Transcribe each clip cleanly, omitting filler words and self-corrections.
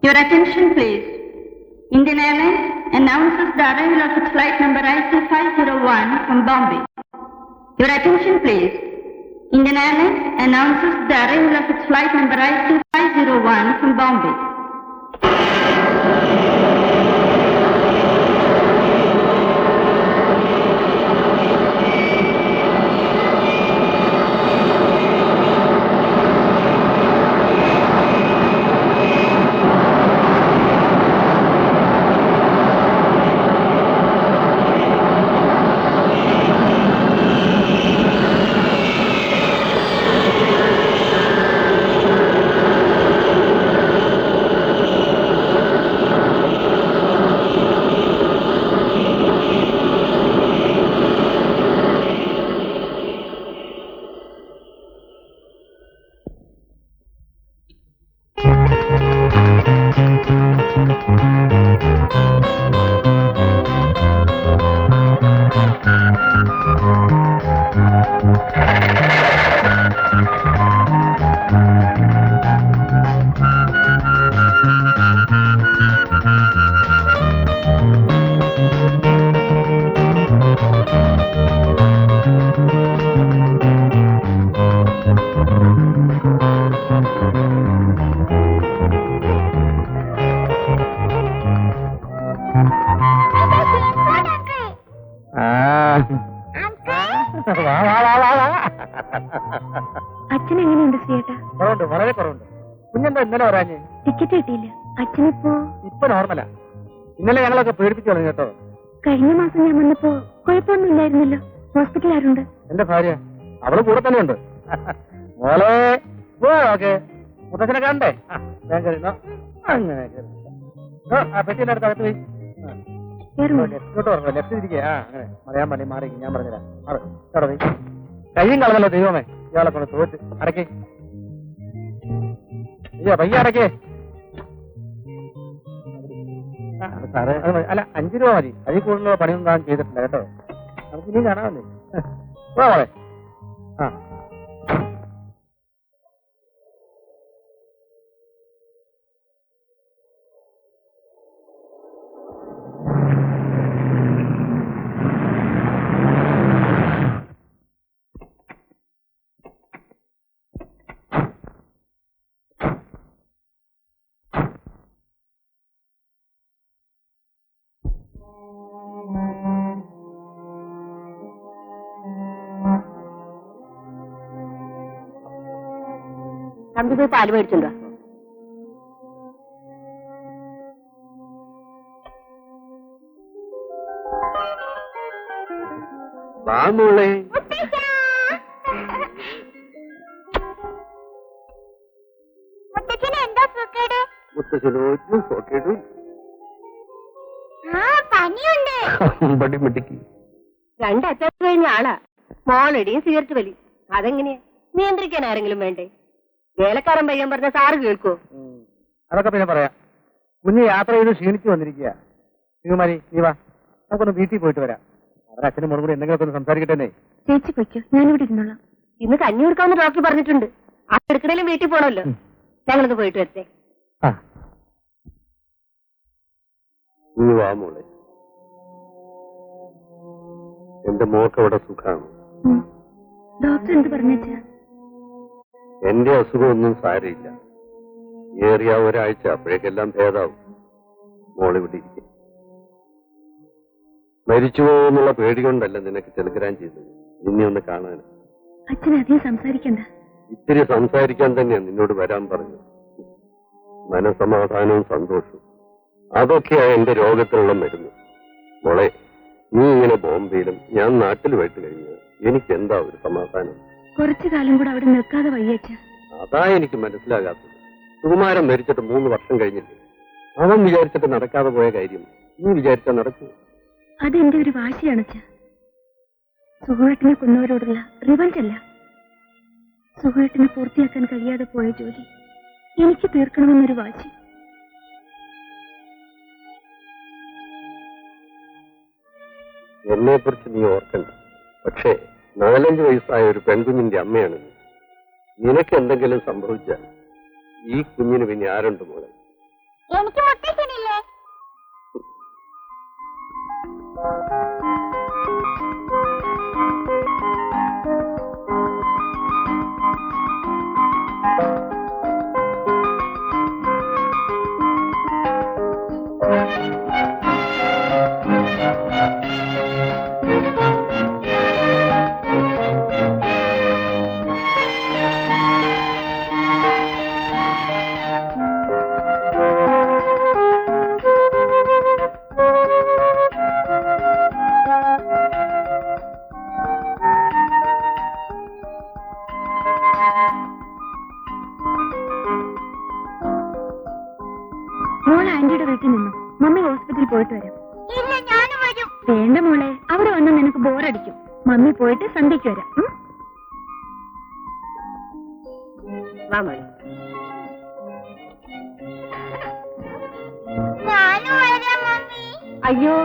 Your attention please. Indian Airlines announces the arrival of its flight number IC501 from Bombay. Your attention please. Indian Airlines announces the arrival of its flight number IC501 from Bombay. അച്ഛൻ എങ്ങനെയുണ്ട് ശ്രീയേട്ടാ? കുറവുണ്ട്, വളരെ കുറവുണ്ട്. കുഞ്ഞെന്താ ഇന്നലെ വരാഞ്ഞ്? Ticket കിട്ടിയില്ല. അച്ഛനിപ്പോ ഇപ്പൊ നോർമലാ. ഇന്നലെ ഞങ്ങളൊക്കെ പേടിപ്പിച്ചു തുടങ്ങി കേട്ടോ. കഴിഞ്ഞ മാസം ഞാൻ വന്നപ്പോ കുഴപ്പമൊന്നും ഇല്ലായിരുന്നല്ലോ. ഹോസ്പിറ്റൽ ആരുണ്ട്? എന്റെ ഭാര്യ, അവള് കൂടെ തന്നെ ഉണ്ട്. മോളെ ഓക്കെ, മുത്തച്ഛനെ കാണണ്ടേ? ഞാൻ കരുന്നോ അങ്ങനെ ആ പെട്ടിന്റെ അടുത്ത് അകത്ത് പോയി ഇങ്ങോട്ട് പറഞ്ഞു ലെഫ്റ്റ് തിരികെ. അങ്ങനെ അറിയാൻ പറ്റി മാറി. ഞാൻ പറഞ്ഞുതരാം. കയ്യും കളഞ്ഞല്ലോ ദൈവമേ. ഇയാളെ കൊണ്ട് തോറ്റ്. അടക്കേ അയ്യോ, പയ്യ അടക്കേ. സാറേ അല്ല, 5 രൂപ മതി. അതിൽ കൂടുതലുള്ള പണിയൊന്നും താൻ ചെയ്തിട്ടില്ല കേട്ടോ. നമുക്ക് ഇനിയും കാണാമല്ലേ. മോളെ ആ തമ്പി പോയി പാല് മേടിച്ചുണ്ടോ? മോളെ രണ്ടറ്റ കഴിഞ്ഞ ആളാ. മോളടിയും സിഗരറ്റ് വലി. അതെങ്ങനെയാ നിയന്ത്രിക്കാൻ ആരെങ്കിലും വേണ്ടേ? വേലക്കാരൻ പയ്യൻ പറഞ്ഞ സാറ് കേൾക്കോ? അതൊക്കെ പിന്നെ പറയാം. കുഞ്ഞ് യാത്ര ചെയ്ത് ക്ഷീണിച്ചു വന്നിരിക്കുക. ശിവകുമാരി നീ വാ, നമുക്കൊന്ന് വീട്ടിൽ പോയിട്ട് വരാം. അവരച്ഛനും മോളും കൂടി എന്തെങ്കിലുമൊക്കെ ഒന്ന് സംസാരിക്കട്ടെ. ചേച്ചി പൊയ്ക്കോ, ഞാനിവിടെ ഇരുന്നോളാം. ഇന്ന് കഞ്ഞി കൊടുക്കാമെന്ന് ഡോക്ടർ പറഞ്ഞിട്ടുണ്ട്. ആ എടുക്കണേലും വീട്ടിൽ പോണല്ലോ. ഞങ്ങളൊന്ന് പോയിട്ട് വരട്ടെ. നീ വാ മോളെ. എന്റെ മോക്ക് അവിടെ സുഖാണ്. ഡോക്ടർ എന്ത് പറഞ്ഞാ? എന്റെ അസുഖമൊന്നും സാരയില്ല. ഏറിയ ഒരാഴ്ച, അപ്പോഴേക്കെല്ലാം ഭേദാവും. മോളിവിടെ ഇരിക്കും. മരിച്ചു പോകുന്നുള്ള പേടി കൊണ്ടല്ല നിനക്ക് ടെലിഗ്രാം ചെയ്തത്, നിന്നെ ഒന്ന് കാണാൻ. അച്ഛൻ അധികം സംസാരിക്കണ്ട. ഇത്തിരി സംസാരിക്കാൻ തന്നെയാ നിന്നോട് വരാൻ പറഞ്ഞു. മനസമാധാനവും സന്തോഷവും അതൊക്കെയാ എന്റെ രോഗത്തിനുള്ള മരുന്ന്. മോളെ, നീ ഇങ്ങനെ ബോംബെയിലും ഞാൻ നാട്ടിലുമായിട്ട് കഴിഞ്ഞത് എനിക്ക് എന്താ ഒരു സമാധാനം? കുറച്ചു കാലം കൂടെ അവിടെ നിൽക്കാതെ വയ്യച്ച. അതാ എനിക്ക് മനസ്സിലാകാത്തത്. സുകുമാരൻ മരിച്ചിട്ട് 3 വർഷം കഴിഞ്ഞില്ലേ? അവൻ വിചാരിച്ചിട്ട് നടക്കാതെ പോയ കാര്യം നീ വിചാരിച്ചാൽ നടക്കൂ? അതെന്റെ ഒരു വാശിയാണച്ച. സുഖേട്ടനെ കൊന്നവരോടുള്ള റിവഞ്ച് അല്ല. സുഖേട്ടനെ പൂർത്തിയാക്കാൻ കഴിയാതെ പോയ ജോലി എനിക്ക് തീർക്കണമെന്നൊരു വാശി. എന്നെ കുറിച്ച് നീ ഓർക്കണ്ട. പക്ഷേ 4-5 വയസ്സായ ഒരു പെൺകുഞ്ഞിന്റെ അമ്മയാണ് നീ. നിനക്ക് എന്തെങ്കിലും സംഭവിച്ചാൽ ഈ കുഞ്ഞിന് പിന്നെ ആരുണ്ട് മോളെ? എനിക്ക് മുത്തശ്ശനില്ലേ? മോളെ ആന്റിയുടെ വീട്ടിൽ നിന്നു. മമ്മി ഹോസ്പിറ്റലിൽ പോയിട്ട് വരാം. ഇല്ല, ഞാനും വരും. വേണ്ട മോളെ, അവിടെ വന്നാൽ നിനക്ക് ബോറടിക്കും. മമ്മി പോയിട്ട് സന്ധ്യയ്ക്ക് വരാം. ഞാനും വരാം മമ്മി. അയ്യോ,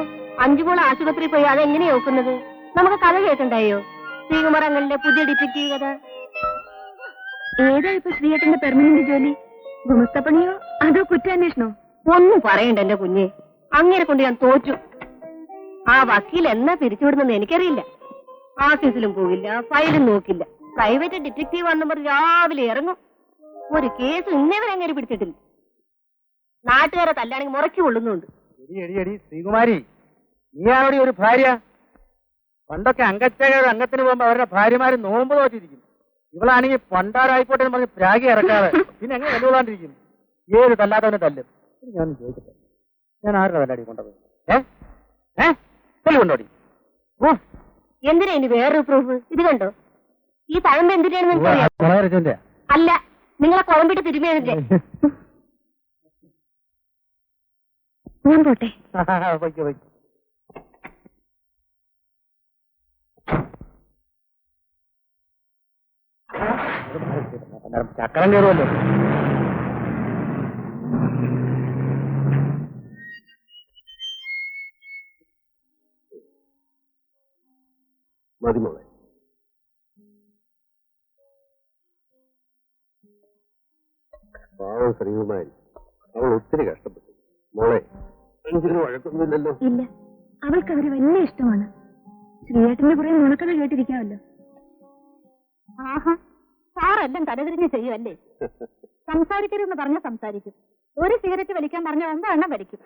5 മോൾ ആശുപത്രിയിൽ പോയി അതെങ്ങനെയാ നോക്കുന്നത്? നമുക്ക് കഥ കേൾക്കണ്ടായോ? ശ്രീകുമാരങ്ങളുടെ പുതിയ ഡിറ്റക്റ്റീവ് കഥ. ഏതാ ഇപ്പൊ ശ്രീയേട്ടന്റെ പെർമനന്റ് ജോലി? ഗുമസ്തപ്പണിയോ അതോ കുറ്റാന്വേഷണോ? ഒന്നും പറയണ്ട എന്റെ കുഞ്ഞെ. അങ്ങനെ കൊണ്ട് ഞാൻ തോറ്റു. ആ വക്കീൽ എന്നാ പിരിച്ചുവിടുന്നെന്ന് എനിക്കറിയില്ല. ഓഫീസിലും പോകില്ല, ഫയലും നോക്കില്ല. പ്രൈവറ്റ് ഡിറ്റക്റ്റീവ് ആണെന്ന് പറഞ്ഞ് രാവിലെ ഇറങ്ങും. ഒരു കേസ് ഇന്നേവരെ അങ്ങനെ പിടിച്ചിട്ടില്ല. നാട്ടുകാരെ തല്ലാണെങ്കിൽ മുറക്കി കൊള്ളുന്നുണ്ട്. ശ്രീകുമാരി, നീയാണോടി ഒരു ഭാര്യ? പണ്ടൊക്കെ അംഗച്ചകർ അംഗത്തിന് പോകുമ്പോ അവരുടെ ഭാര്യമാര് നോമ്പ് തോറ്റിരിക്കും. ഇവളാണെങ്കിൽ പണ്ടാരായിക്കോട്ടെ എന്ന് പറഞ്ഞ് പ്രാഗി ഇറക്കാതെ പിന്നെ എങ്ങനെ തല്ലുകൊള്ളാണ്ടിരിക്കും? ഏത് തല്ലാത്തവനെ തല്ലും? ഞാൻ ചോദിക്കട്ടെ, ഞാൻ ആരുടെ തല്ലാടി കൊണ്ടുപോയി? കൊണ്ടോടി? എന്തിനാ ഇനി വേറൊരു പ്രൂഫ്? ഇത് കണ്ടോ? ഈ തഴമ്പ് എന്തിനാണെന്ന് അല്ല, നിങ്ങളെ കുഴമ്പിട്ട് തിരുമേതിന്റെ. ഞാൻ പോട്ടെ. ചക്രം കയറുമല്ലോ. മതി മോളെ. പാവം ശ്രീകുമാരി, അവൾ ഒത്തിരി കഷ്ടപ്പെട്ടു. മോളെ, അഞ്ചിന് വഴക്കൊന്നുമില്ലല്ലോ? ഇല്ല, അവൾക്ക് അവര് വലിയ ഇഷ്ടമാണ്. ശ്രീയേട്ടന്റെ കുറെ നുണക്കഥ കേട്ടിരിക്കാമല്ലോ. ആഹാ, സാറെല്ലാം തലതിരിഞ്ഞ് ചെയ്യുമല്ലേ? സംസാരിക്കരുതെന്ന് പറഞ്ഞ സംസാരിക്കും. ഒരു സിഗരറ്റ് വലിക്കാൻ പറഞ്ഞ 9 എണ്ണം വലിക്കും.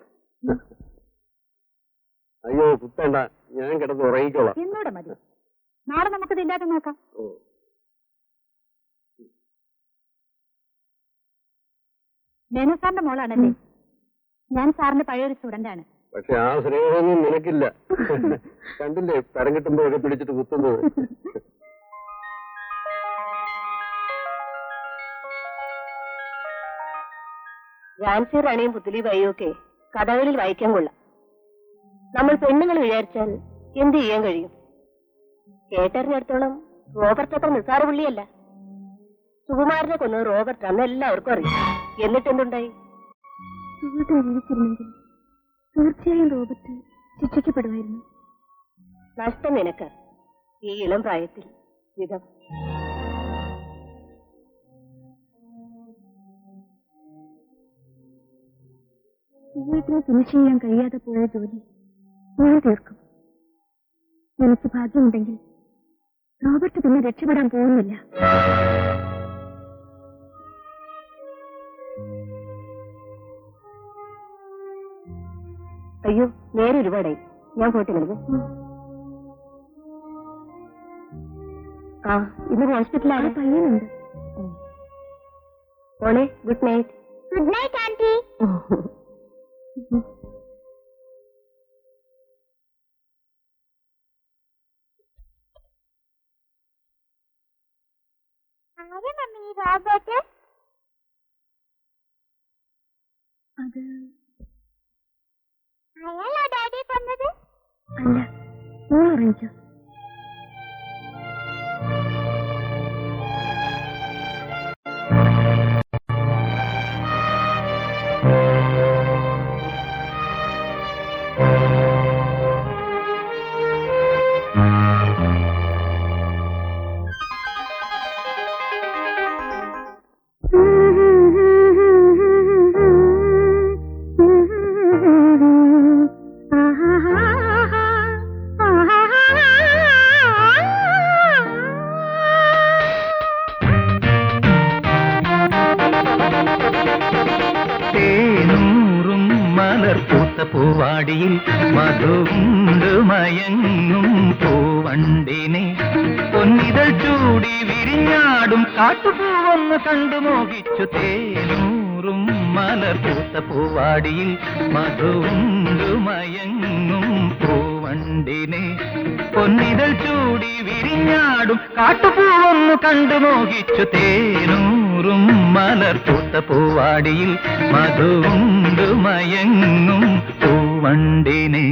അയ്യോ കുത്തേണ്ട, ഞാൻ കിടന്ന് ഉറങ്ങിക്കോളാം. എന്നോട് മതി. നാളെ നമുക്കിത് ഇല്ലാതെ നോക്കാം. മേനോ സാറിന്റെ മോളാണല്ലേ? ഞാൻ സാറിന്റെ പഴയൊരു സ്റ്റുഡന്റ് ആണ്. പക്ഷെ ആ സ്നേഹമൊന്നും നിനക്കില്ല. കണ്ടില്ലേ തരം കിട്ടുമ്പോഴൊക്കെ പിടിച്ചിട്ട് കുത്തുന്നത്. ഝാൻസി റാണിയും പുത്തലി ബായിയും ഒക്കെ കഥകളിൽ വായിക്കാൻ കൊള്ളാം. നമ്മൾ പെണ്ണുങ്ങൾ വിചാരിച്ചാൽ എന്ത് ചെയ്യാൻ കഴിയും? കേട്ടറിഞ്ഞിടത്തോളം റോബർട്ട് അത്ര നിസ്സാര പുള്ളിയല്ല. സുകുമാരനെ കൊന്നത് റോബർട്ട് അന്ന് എല്ലാവർക്കും അറിയാം. എന്നിട്ട് എന്തുണ്ടായി? ജീവിച്ചിരുന്നെങ്കിൽ തീർച്ചയായും റോബർട്ട് ശിക്ഷിക്കപ്പെടുമായിരുന്നു. നഷ്ടം നിനക്ക്, ഈ ഇളം പ്രായത്തിൽ വിധം. വീട്ടിനെ ഫിനിഷ് ചെയ്യാൻ കഴിയാതെ പോയ ജോലി ഞാൻ തീർക്കും. എനിക്ക് ഭാഗ്യമുണ്ടെങ്കിൽ റോബർട്ട് പിന്നെ രക്ഷപ്പെടാൻ പോകുന്നില്ല. അയ്യോ, നേരെ ഒരുപാടായി. ഞാൻ പോയിട്ട് വിളിക്കും. ആ, ഇന്ന് ഹോസ്പിറ്റലാണ്. പയ്യനുണ്ട്. മോളെ, good night. Good night aunty. Robert അത് അയാളോ ഡാഡി കൊന്നത്? അല്ല, മോൾ അറിയിച്ചോ? പൂവാടിയിൽ മധുണ്ട് മയങ്ങും പൂവണ്ടിനെ പൊന്നിതൾ ചൂടി വിരിഞ്ഞാടും കാട്ടുപൂവൊന്ന് കണ്ടു മോഹിച്ചു. തേനൂറും മലർപൂത്ത പൂവാടിയിൽ മധുണ്ട് മയങ്ങും പൂവണ്ടിനെ പൊന്നിതൾ ചൂടി വിരിഞ്ഞാടും കാട്ടുപൂവൊന്ന് കണ്ടു മോഹിച്ചു. തേനൂറും മലർപൂത്ത പൂവാടിയിൽ മധുണ്ട് മയങ്ങും പൂവണ്ടിനെ.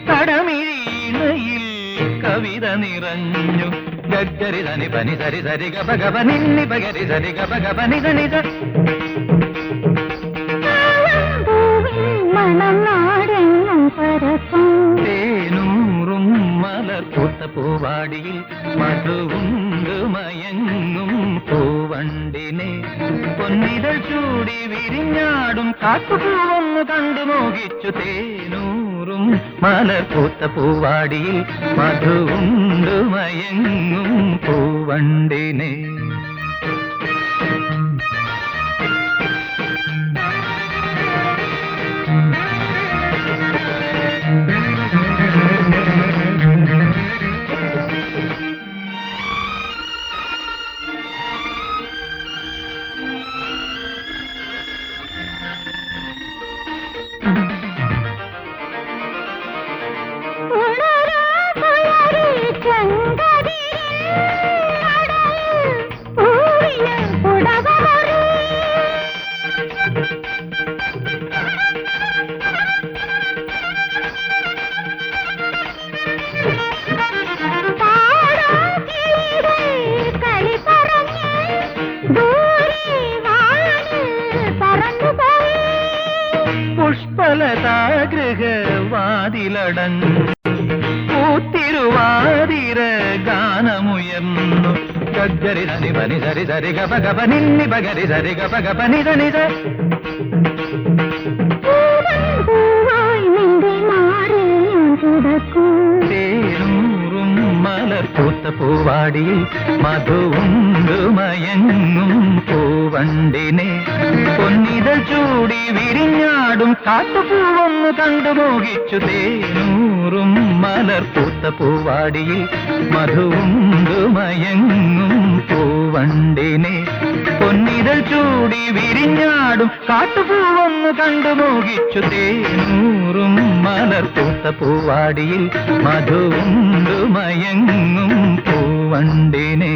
കടമിഴിയിൽ കവിത നിറഞ്ഞു. ഗരി ധനി പനി സരി സരി ഗപ ഗപ നിന്നി പകരി സരി ഗപ ഗപ നിധ നിധ. തേനൂറും മലർപൂത്ത പൂവാടിയിൽ മധുണ്ട് മയങ്ങും പൂവണ്ടിനെ പൊന്നിതൾ ചൂടി വിരിഞ്ഞാടും കാട്ടുപൂവൊന്ന് കണ്ടു മോഹിച്ചു. തേനൂറും മലർപൂത്ത പൂവാടിയിൽ മധുണ്ട് മയങ്ങും പൂവണ്ടിനെ. പടഞ്ഞു പൂത്തിരുവാതിര ഗാനമുയർന്നു ഗരി ധനി പനി സരി സരി ഗപ ഗപ നിന്നി പകരി സരി ഗപ ഗപ നിധ നിധ തേനൂറും മലർപ്പൂത്ത പൂവാടിയിൽ മധുവുണ്ടു മയങ്ങും പൂവണ്ടിനെ പൊന്നിതൾ ചൂടി വിരിഞ്ഞാടും കാട്ടുപൂവൊന്നു കണ്ടു മോഹിച്ചു തേനൂറും മലർപ്പൂത്ത പൂവാടിയിൽ മധുവുണ്ടു മയങ്ങും പൂവണ്ടിനെ പൊന്നിതൾ ചൂടി വിരിഞ്ഞാടും കാട്ടുപൂവൊന്നു കണ്ടു മോഹിച്ചു തേനൂറും മലർപ്പൂത്ത പൂവാടിയിൽ മധുവുണ്ടു മയങ്ങും പൂവണ്ടിനെ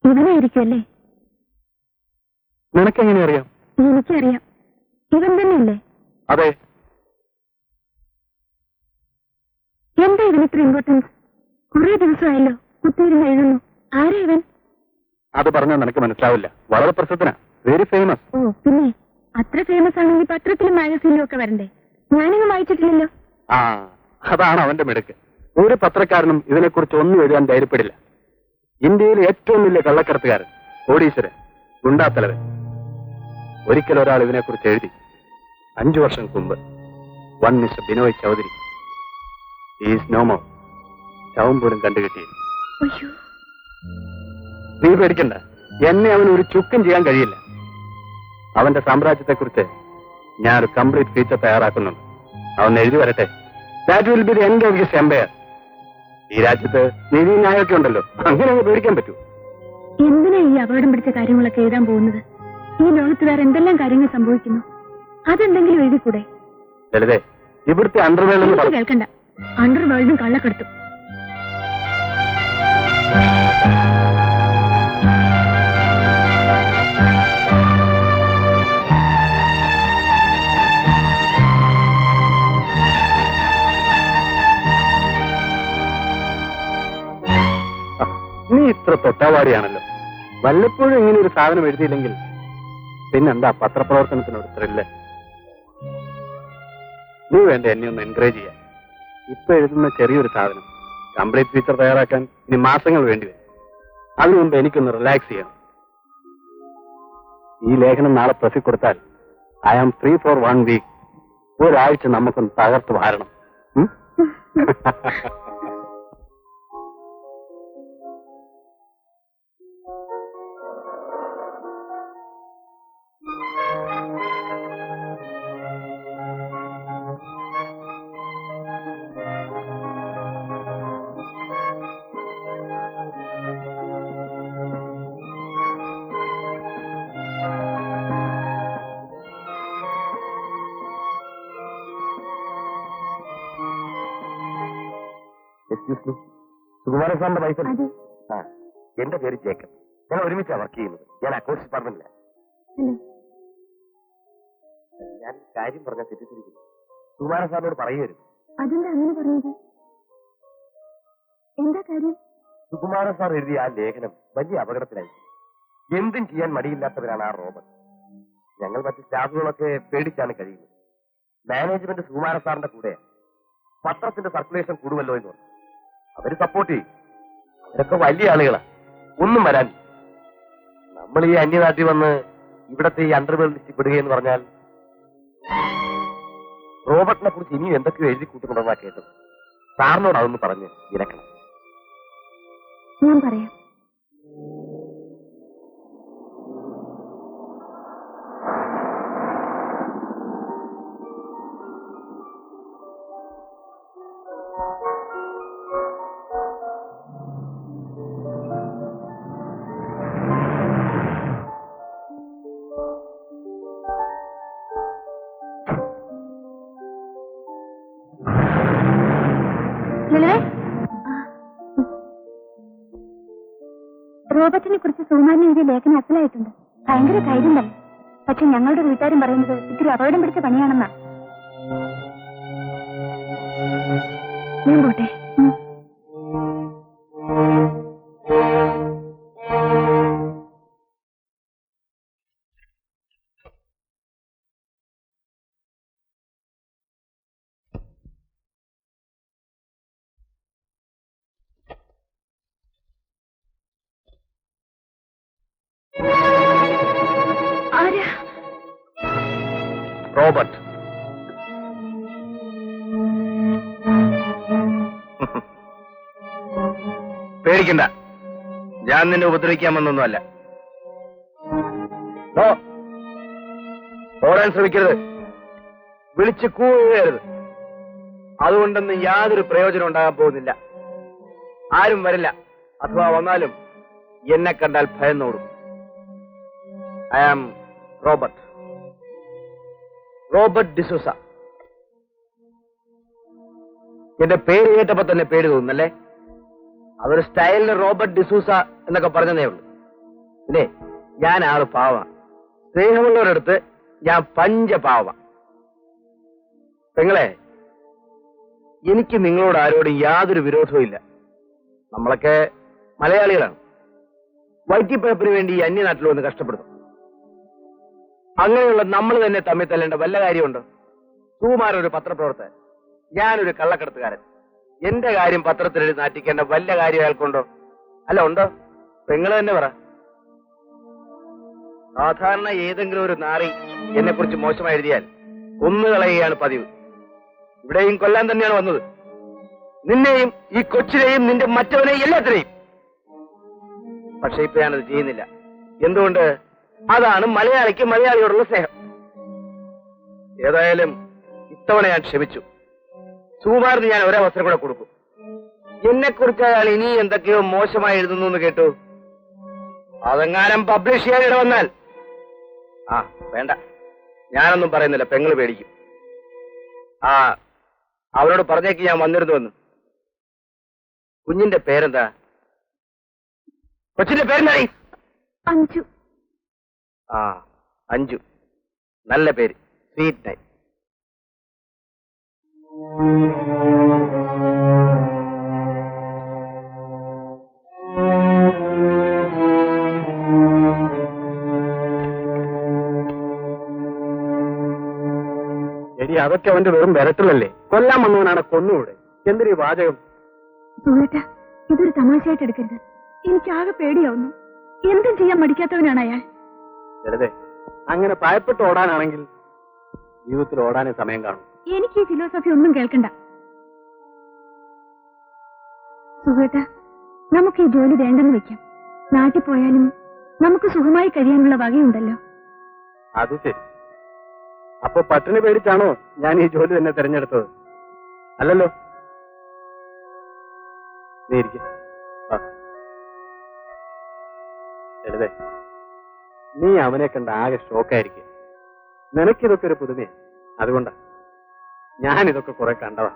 ഇവനായിരിക്കുമല്ലേ? നിനക്കെങ്ങനെ അറിയാം? എനിക്കറിയാം. ഇവൻ തന്നെയല്ലേ? അതെ. എന്താ ഇവനിത്ര ഇമ്പോർട്ടൻസ്? കുറെ ദിവസമായല്ലോ കുത്തിയിരുന്ന് എഴുതുന്നു. ആരാ ഇവൻ? അത് പറഞ്ഞാൽ നിനക്ക് മനസ്സിലാവില്ല. വളരെ പ്രസിദ്ധനാ, വെരി ഫേമസ്. ഓ പിന്നെ അത്ര ഫേമസ് ആണെങ്കിൽ പത്രത്തിലും മാഗസീനിലും ഒക്കെ വരണ്ടേ? ഞാനിങ്ങ് വായിച്ചിട്ടില്ലല്ലോ. ആ, അതാണ് അവന്റെ മിടുക്ക്. ഒരു പത്രക്കാരനും ഇതിനെക്കുറിച്ച് ഒന്നും എഴുതാൻ ധൈര്യപ്പെടില്ല. ഇന്ത്യയിലെ ഏറ്റവും വലിയ കള്ളക്കടത്തുകാരൻ, കോടീശ്വരൻ, ഗുണ്ടാത്തലവൻ. ഒരിക്കൽ ഒരാൾ ഇതിനെക്കുറിച്ച് എഴുതി. 5 വർഷം മുമ്പ്. One mister Binoy Chaudhary. Is no more. ശവം പോലും കണ്ടുകിട്ടിയില്ല. നീ പേടിക്കണ്ട, എന്നെ അവന് ഒരു ചുക്കും ചെയ്യാൻ കഴിയില്ല. അവന്റെ സാമ്രാജ്യത്തെക്കുറിച്ച് ഞാനൊരു കംപ്ലീറ്റ് ഫീച്ചർ തയ്യാറാക്കുന്നുണ്ട്. അവൻ എഴുതി വരട്ടെ. That will be the end of his empire. ഈ രാജ്യത്ത് നീതി ന്യായമൊക്കെ ഉണ്ടല്ലോ, അങ്ങനെ പേടിക്കാൻ പറ്റൂ. എന്തിനാ ഈ അപകടം പിടിച്ച കാര്യങ്ങളൊക്കെ എഴുതാൻ പോകുന്നത്? ഈ ലോകത്ത് വേറെ എന്തെല്ലാം കാര്യങ്ങൾ സംഭവിക്കുന്നു, അതെന്തെങ്കിലും എഴുതിക്കൂടെ? ലളിതേ, ഇവിടുത്തെ അണ്ടർവേൾഡ് കേൾക്കണ്ട. അണ്ടർവേൾഡും കള്ളക്കെടുത്തും. നീ ഇത്ര തൊട്ടാവാടിയാണല്ലോ. വല്ലപ്പോഴും ഇങ്ങനെ ഒരു സാധനം എഴുതിയില്ലെങ്കിൽ പിന്നെന്താ പത്രപ്രവർത്തനത്തിനോട് ത്രില്ല്? നീ വേണ്ട എന്നെ ഒന്ന് എൻകറേജ് ചെയ്യാൻ. ഇപ്പൊ എഴുതുന്ന ചെറിയൊരു സാധനം കംപ്ലീറ്റ് ഫീച്ചർ തയ്യാറാക്കാൻ ഇനി മാസങ്ങൾ വേണ്ടിവരും. അതിനു മുമ്പ് എനിക്കൊന്ന് റിലാക്സ് ചെയ്യണം. ഈ ലേഖനം നാളെ പ്രസിൽ കൊടുത്താൽ I am free for 1 week. ഒരാഴ്ച നമുക്കൊന്ന് തകർത്ത് വാരണം. സുകുമാരൻ സാറിന്റെ വൈഫ്? എന്റെ പേര് ജേക്കബ്. ഞാൻ ഒരുമിച്ചാണ് വർക്ക് ചെയ്യുന്നത്. ഞാൻ അക്കൗണ്ട്സ് ഡിപ്പാർട്ട്മെന്റിലാണ്. ഞാൻ കാര്യം പറഞ്ഞാൽ തെറ്റിദ്ധരിക്കുന്നു. സുകുമാരൻ സാറിനോട് പറയുമായിരുന്നു. അതെന്താ അങ്ങനെ പറയുന്നത്? എന്താ കാര്യം? സുകുമാരൻ സാർ എഴുതിയ ആ ലേഖനം വലിയ അപകടത്തിലായി. എന്തും ചെയ്യാൻ മടിയില്ലാത്തവരാണ് ആ റോബർട്ട്. ഞങ്ങൾ മറ്റ് സ്റ്റാഫുകളൊക്കെ പേടിച്ചാണ് കഴിയുന്നത്. മാനേജ്മെന്റ് സുകുമാരൻ സാറിന്റെ കൂടെ പത്രത്തിന്റെ സർക്കുലേഷൻ കൂടുമല്ലോ എന്ന് പറഞ്ഞു. അവര് സപ്പോർട്ട് ചെയ്യും. അവരൊക്കെ വലിയ ആളുകളാ, ഒന്നും വരാൻ. നമ്മൾ ഈ അന്യനാട്ടിൽ വന്ന് ഇവിടത്തെ ഈ അണ്ടർവേൾഡ് ലിസ്റ്റിൽ പെടുകയെന്ന് പറഞ്ഞാൽ റോബർട്ടിനെ കുറിച്ച് ഇനിയും എന്തൊക്കെയോ എഴുതി കൂട്ടുന്നുണ്ടെന്നാ കേട്ടത്. സാറിനോട് അതൊന്ന് പറഞ്ഞ് വിലക്കണം. ഞാൻ പറയാം. റോബർട്ടിനെ കുറിച്ച് സുകുമാരൻ എഴുതിയ ലേഖനം അസലായിട്ടുണ്ട്. ഭയങ്കര ധൈര്യം തന്നെ. പക്ഷെ ഞങ്ങളുടെ വീട്ടുകാരും പറയുന്നത് ഇത്തിരി അപകടം പിടിച്ച പണിയാണെന്നാ. ഞാൻ പോട്ടെ. റോബർട്ട്, പേടിക്കണ്ട, ഞാൻ നിന്നെ ഉപദ്രവിക്കാൻ വന്നൊന്നുമല്ല. ഓടാൻ ശ്രമിക്കരുത്, വിളിച്ച് കൂവരുത്. അതുകൊണ്ടൊന്നും യാതൊരു പ്രയോജനം ഉണ്ടാകാൻ പോകുന്നില്ല. ആരും വരില്ല. അഥവാ വന്നാലും എന്നെ കണ്ടാൽ ഭയന്നോടും. I am Robert, Robert D'Souza. എന്റെ പേര് കേട്ടപ്പോ തന്നെ പേര് തോന്നുന്നല്ലേ? അതൊരു സ്റ്റൈലിന് റോബർട്ട് ഡിസൂസ എന്നൊക്കെ പറഞ്ഞതേ ഉള്ളൂ. ഇല്ലേ, ഞാൻ ആള് പാവമാണ്. സ്നേഹമുള്ളവരടുത്ത് ഞാൻ പഞ്ചപാവമാണ്. പെങ്ങളെ, എനിക്ക് നിങ്ങളോട് ആരോടും യാതൊരു വിരോധവും ഇല്ല. നമ്മളൊക്കെ മലയാളികളാണ്. വൈറ്റിപ്പഴപ്പിന് വേണ്ടി ഈ അന്യനാട്ടിൽ വന്ന് കഷ്ടപ്പെടുന്നു. അങ്ങനെയുള്ള നമ്മൾ തന്നെ തമ്മിൽ തല്ലേണ്ട വല്ല കാര്യമുണ്ടോ? സുകുമാരൻ ഒരു പത്രപ്രവർത്തകൻ, ഞാനൊരു കള്ളക്കടത്തുകാരൻ. എന്റെ കാര്യം പത്രത്തിലെഴുതി നാറ്റിക്കേണ്ട വല്ല കാര്യം അയാൾക്കുണ്ടോ? അല്ല, ഉണ്ടോ? പെങ്ങള് തന്നെ പറ. സാധാരണ ഏതെങ്കിലും ഒരു നാറി എന്നെ കുറിച്ച് മോശമായി എഴുതിയാൽ കൊന്നുകളയുകയാണ് പതിവ്. ഇവിടെയും കൊല്ലാൻ തന്നെയാണ് വന്നത്. നിന്നെയും ഈ കൊച്ചിനെയും നിന്റെ മറ്റവനെയും എല്ലാത്തിനെയും. പക്ഷെ ഇപ്പൊ ഞാനത് ചെയ്യുന്നില്ല. എന്തുകൊണ്ട്? അതാണ് മലയാളിക്ക് മലയാളിയോടുള്ള സ്നേഹം. ഏതായാലും ഇത്തവണ ഞാൻ ക്ഷമിച്ചു. സുകുമാരന് ഞാൻ ഒരവസരം കൂടെ കൊടുക്കും. എന്നെക്കുറിച്ച് അയാൾ ഇനി എന്തൊക്കെയോ മോശമായി എഴുതുന്നു എന്ന് കേട്ടു. അതെങ്ങാനും പബ്ലിഷ് ചെയ്യാൻ ഇടവന്നാൽ വേണ്ട, ഞാനൊന്നും പറയുന്നില്ല. പെങ്ങള് പേടിക്കും. അവരോട് പറഞ്ഞേക്ക് ഞാൻ വന്നിരുന്നുവെന്ന്. കുഞ്ഞിന്റെ പേരെന്താ? കൊച്ചിന്റെ പേരെന്താ? അഞ്ചു. അഞ്ചു, നല്ല പേര്. Sweet night. എടി, അതൊക്കെ അവന്റെ വെറും വിരട്ടലല്ലേ? കൊല്ലാൻ വന്നവനാണ്, കൊന്നുകൂടെ? എന്തൊരു വാചകം. സുഹൃത്ത, ഇതൊരു തമാശയായിട്ട് എടുക്കരുത്. എനിക്കാകെ പേടിയാവുന്നു. എന്തും ചെയ്യാൻ മടിക്കാത്തവനാണ് അയാൾ. വെറുതെ അങ്ങനെ ഭയപ്പെട്ട് ഓടാനാണെങ്കിൽ ജീവിതത്തിൽ ഓടാനേ സമയം കാണും. എനിക്ക് ഈ ഫിലോസഫി ഒന്നും കേൾക്കണ്ട. സുഹൃത്ത, നമുക്ക് ഈ ജോലി വേണ്ടെന്ന് വെക്കാം. നാട്ടിൽ പോയാലും നമുക്ക് സുഖമായി കഴിയാനുള്ള വകയുണ്ടല്ലോ. അത് ശരി. അപ്പൊ പട്ടിണി പേടിച്ചാണോ ഞാൻ ഈ ജോലി തന്നെ തിരഞ്ഞെടുത്തത്? അല്ലല്ലോ. നീ ഇരിക്ക. എഴുതേ, നീ അവനെ കണ്ട ആകെ ഷോക്കായിരിക്കും. നിനക്കിതൊക്കെ ഒരു പുതുമയാ. അതുകൊണ്ടാ. ഞാനിതൊക്കെ കുറെ കണ്ടതാ.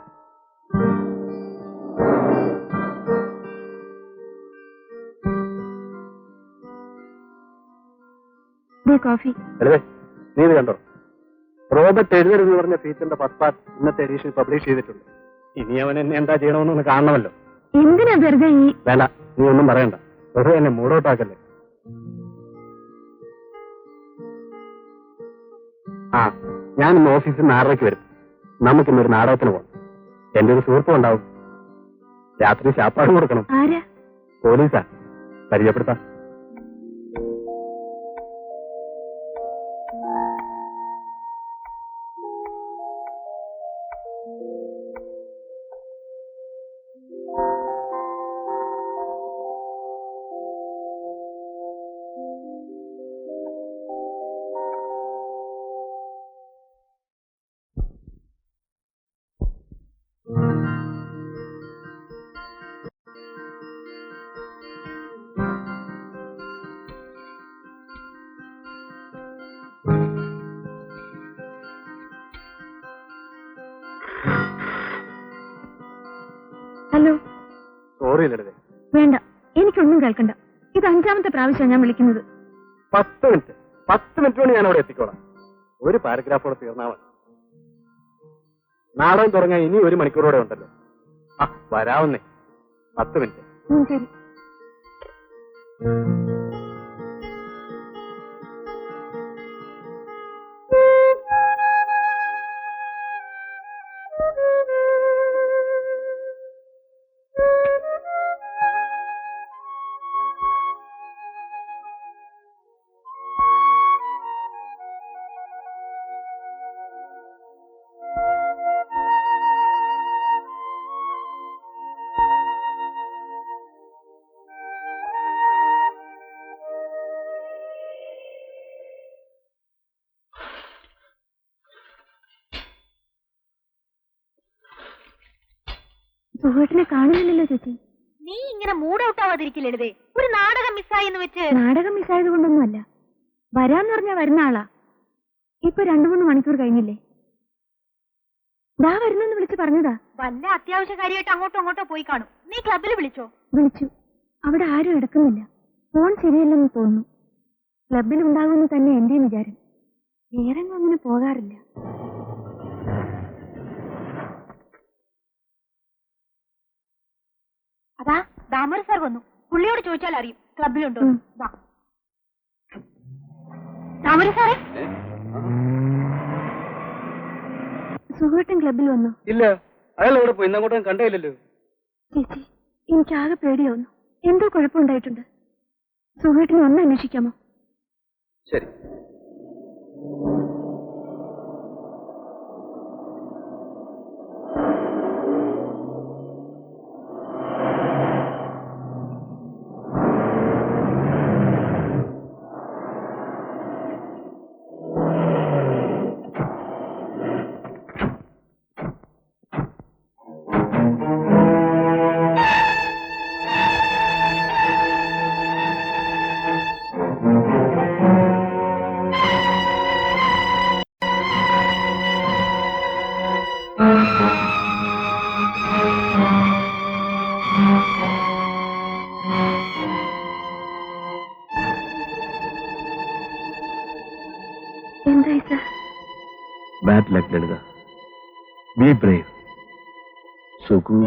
കോഫി. എഴുതേ, നീ ഇത് കണ്ടോ? റോബർട്ട് എഴുതരുതെന്ന് പറഞ്ഞ ഫീച്ചറിന്റെ ഫസ്റ്റ് പാർട്ട് ഇന്നത്തെ എഡീഷൻ പബ്ലിഷ് ചെയ്തിട്ടുണ്ട്. ഇനി അവൻ എന്നെ എന്താ ചെയ്യണമെന്നൊന്ന് കാണണമല്ലോ. എന്തിനാ വെറുതെ ഈ വേണ്ട, നീ ഒന്നും പറയണ്ട. വെറുതെ എന്നെ മൂടോട്ടാക്കല്ലേ. ആ, ഞാൻ ഇന്ന് ഓഫീസിൽ നിന്ന് 6:30 വരും. നമുക്കിന്നൊരു നാടകത്തിന് പോകണം. എന്റെ ഒരു സുഹൃത്തും ഉണ്ടാവും. രാത്രി ശാപ്പാടും കൊടുക്കണം. ആരാ? പോലീസാ, പരിചയപ്പെടുത്താം. ഹലോ. സോറി ലളിതേ. വേണ്ട, എനിക്കൊന്നും കേൾക്കണ്ട. ഇത് 5ാമത്തെ പ്രാവശ്യമാണ് ഞാൻ വിളിക്കുന്നത്. 10 മിനിറ്റ് കൊണ്ട് ഞാൻ അവിടെ എത്തിക്കോളാം. ഒരു പാരഗ്രാഫോടെ തീർന്നാ മതി. നാടകം തുടങ്ങാൻ ഇനി 1 മണിക്കൂറോടെ ഉണ്ടല്ലോ. ആ, വരാവുന്നേ. 10 മിനിറ്റ്. ശരി. സുഹൃത്തിനെ കാണുന്നില്ലല്ലോ ചേച്ചി. നീ ഇങ്ങനെ മൂഡ് ഔട്ട് ആവാതിരിക്കില്ലേ? ഒരു നാടകം മിസ്സായി എന്ന് വെച്ച്. നാടകം മിസ്സായത് കൊണ്ടൊന്നുമല്ല. വരാന്ന് പറഞ്ഞാ വരുന്ന ആളാ. ഇപ്പൊ 2-3 മണിക്കൂർ കഴിഞ്ഞില്ലേ? ദാ വരുന്നെന്ന് വിളിച്ച് പറഞ്ഞതാ. വല്ല അത്യാവശ്യ കാര്യമായിട്ട് അങ്ങോട്ടോ പോയി കാണും. നീ ക്ലബിൽ വിളിച്ചോ? വിളിച്ചു. അവിടെ ആരും എടുക്കുന്നില്ല. ഫോൺ ശരിയല്ലെന്ന് തോന്നുന്നു. ക്ലബിൽ ഉണ്ടാകുമെന്ന് തന്നെ എന്റെയും വിചാരം. വേറെങ്ങും അങ്ങനെ പോകാറില്ല. അതാ ദാമോദർ സാർ വന്നു. പുള്ളിയോട് ചോദിച്ചാൽ അറിയും ക്ലബിലുണ്ടോ. ദാമോദർ സാറേ. സുഹൃത്തും ക്ലബിൽ വന്നു. ഇല്ല, അയാൾ എവിടെ പോയി? ഇന്നങ്ങോട്ടും കണ്ടേയില്ലല്ലോ. ചേച്ചി, എനിക്കാകെ പേടിയാവുന്നു. എന്തോ കുഴപ്പമുണ്ടായിട്ടുണ്ട്. സുഹൃത്തിനെ ഒന്ന് അന്വേഷിക്കാമോ? ശരി. എന്തായി sir? Bad luck Lalitha. Be brave. Sukhu.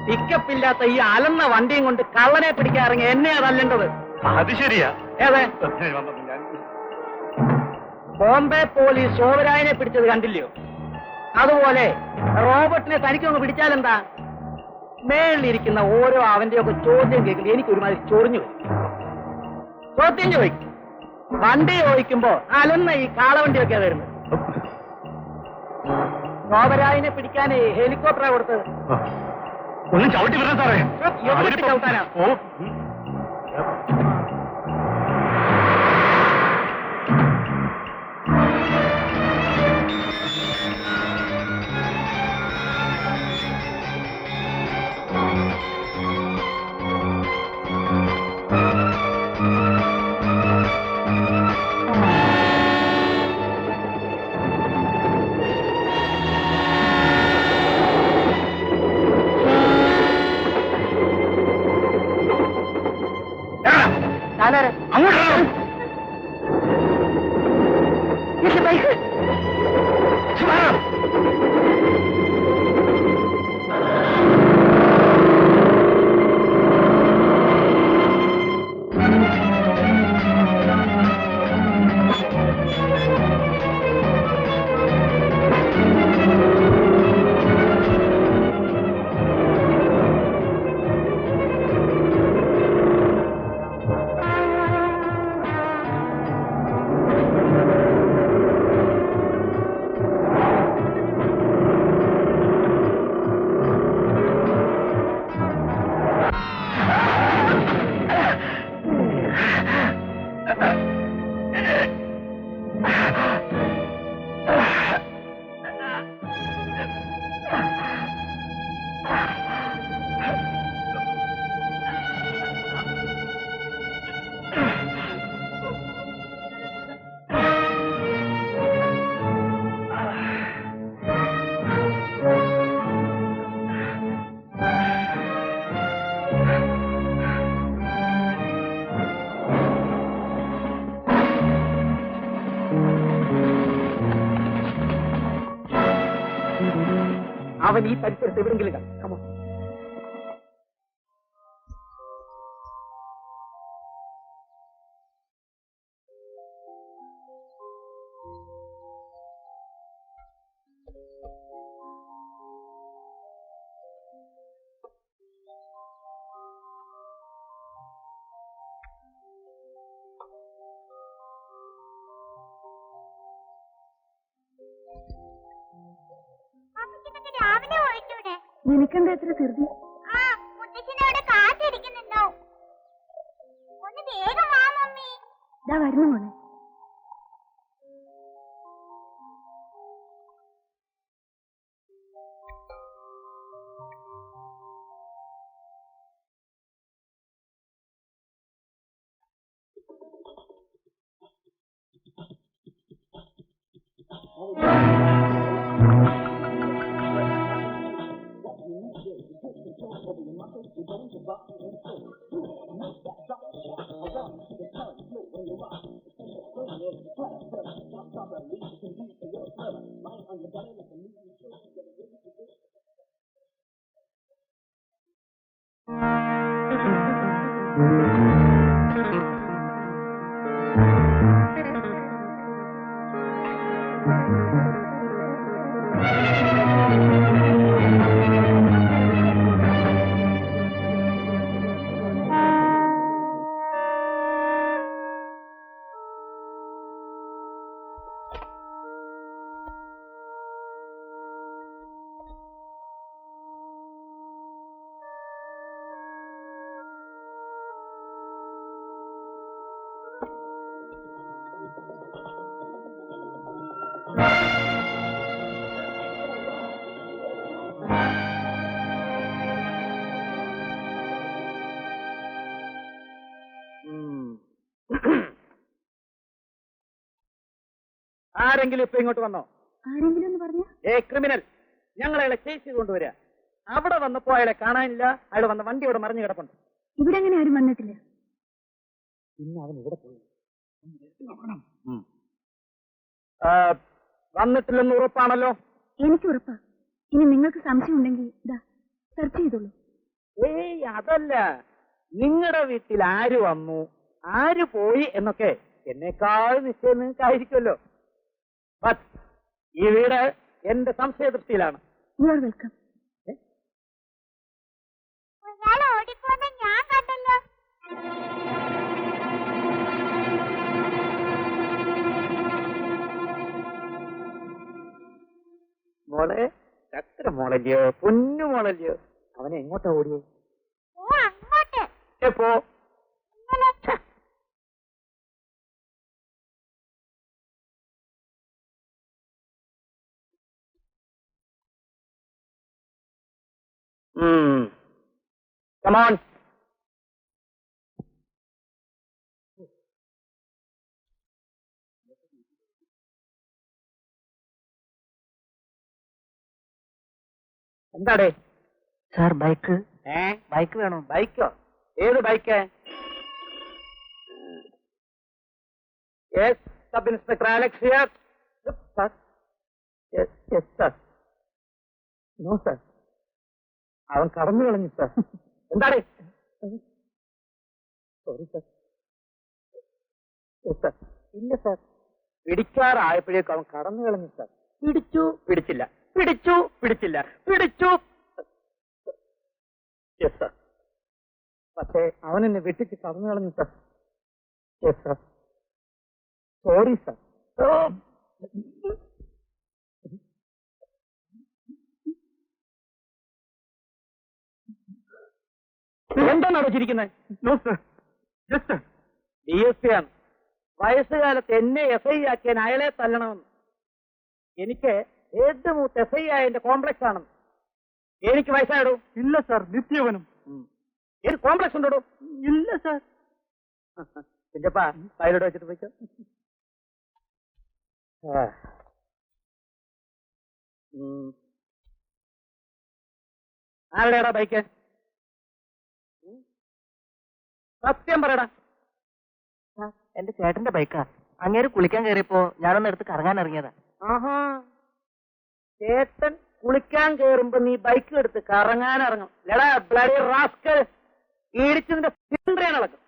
പിക്കപ്പില്ലാത്ത ഈ അലന്ന വണ്ടിയും കൊണ്ട് കള്ളനെ പിടിക്കാൻ ഇറങ്ങി എന്നെ അതല്ലേണ്ടത്. അത് ശരിയാ. ഏതെ ബോംബെ പോലീസ് ശോഭരായനെ പിടിച്ചത് കണ്ടില്ലയോ? അതുപോലെ റോബർട്ടിനെ തനിക്കൊന്ന് പിടിച്ചാലെന്താ? മേളിലിരിക്കുന്ന ഓരോ അവന്റെയൊക്കെ ചോദ്യം കേൾക്കുമ്പോൾ എനിക്ക് ഒരുമാതിരി ചൊറിഞ്ഞു വരും. ചോദ്യം ചോദിക്കും. വണ്ടി ചോദിക്കുമ്പോ അലന്ന ഈ കാളവണ്ടിയൊക്കെ വരുന്നത്. ശോഭരായനെ പിടിക്കാൻ ഹെലികോപ്റ്ററാ കൊടുത്തത്. ഒന്നും ചവിട്ടി വരാൻ സാറേ. എവിടെ ചവിട്ടാനാ? അവൻ ഈ പരിസരത്ത് എവിടെങ്കിലും കാണും. നിനക്കെന്താ എത്ര ധൃതി? ഇതാ വരുന്നു മോളെ. ആരെങ്കിലും ഇപ്പൊ ഇങ്ങോട്ട് വന്നോ? ആരെങ്കിലും എന്ന് പറഞ്ഞ ക്രിമിനൽ ഞങ്ങളയാളെ ചേസ് ചെയ്ത് കൊണ്ടുവരിക. അവിടെ വന്നപ്പോ അയാളെ കാണാനില്ല. അയാൾ വന്ന വണ്ടി ഇവിടെ മറിഞ്ഞു കിടപ്പുണ്ട്. ഇവിടെ അങ്ങനെ ആരും വന്നിട്ടില്ല. പിന്നെ അവൻ ഇവിടെ പോയി വന്നിട്ടില്ലെന്ന് ഉറപ്പാണല്ലോ? എനിക്ക് ഉറപ്പാ. ഇനി നിങ്ങൾക്ക് സംശയം ഉണ്ടെങ്കിൽ ഇതാ സെർച്ച് ചെയ്തോളൂ. അതല്ല, നിങ്ങളുടെ വീട്ടിൽ ആര് വന്നു ആര് പോയി എന്നൊക്കെ എന്നേക്കാൾ നിശ്ചയം നിങ്ങൾക്കായിരിക്കുമല്ലോ. ബട്ട് ഈ വീട് എന്റെ സംശയദൃഷ്ടിയിലാണ്. You are welcome. ഓടിപ്പോന്നെ ഞാൻ കണ്ടല്ലോ. മോളെ, ചക്കര മോളല്ലയോ, പൊന്നു മോളല്ലയോ? അവനെ എങ്ങോട്ടാ ഓടിയേ? അങ്ങോട്ട് എപ്പോ? Come on. എന്താടേ? സാർ ബൈക്ക് ബൈക്ക് വേണോ? ബൈക്കോ? ഏത് bike? Yes, sub inspector Alex here. Sir, yes yes sir. No sir, അവൻ കടന്നു കളഞ്ഞു സർ. എന്താണ്? Sorry sir. Yes sir. ഇല്ല സർ, പിടിക്കാറായപ്പോഴേക്കും അവൻ കടന്നു കളഞ്ഞു സർ. പിടിച്ചു പിടിച്ചില്ല, പിടിച്ചു പിടിച്ചില്ല, പിടിച്ചു. Yes sir. പക്ഷേ അവൻ എന്നെ വെട്ടിച്ച് കടന്നു കളഞ്ഞു sir. Yes sir. Sorry sir. എന്താണ് അടച്ചിരിക്കുന്നത്? നോ സർ, ജസ്റ്റ് DSP ആണ്. വയസ്സുകാലത്ത് എന്നെ SI ആക്കിയാൻ അയാളെ തല്ലണമെന്ന്. എനിക്ക് ഏത് മൂത്ത് SI ആയതിന്റെ കോംപ്ലക്സ് ആണെന്ന്. എനിക്ക് വയസ്സായിടൂ? ഇല്ല സാർ, നിത്യവനും. ഏത് കോംപ്ലക്സ് ഉണ്ടോ? ഇല്ല സാർ. പിന്നെപ്പാ സൈലോട്ട് വെച്ചിട്ട് പോയിക്കോ. ആരുടെയാടാ ബൈക്ക്? സത്യം പറയടാ. എന്റെ ചേട്ടന്റെ ബൈക്കാ. അങ്ങേര് കുളിക്കാൻ കയറിയപ്പോ ഞാനൊന്ന് എടുത്ത് കറങ്ങാൻ ഇറങ്ങിയതാ. ആഹാ, ചേട്ടൻ കുളിക്കാൻ കേറുമ്പോ നീ ബൈക്ക് എടുത്ത് കറങ്ങാൻ ഇറങ്ങും. ലടാ ബ്ലഡി റാസ്കൽ, ഇടിച്ചതിന്റെ സിലിണ്ടറിയാണ് ഇളക്കും.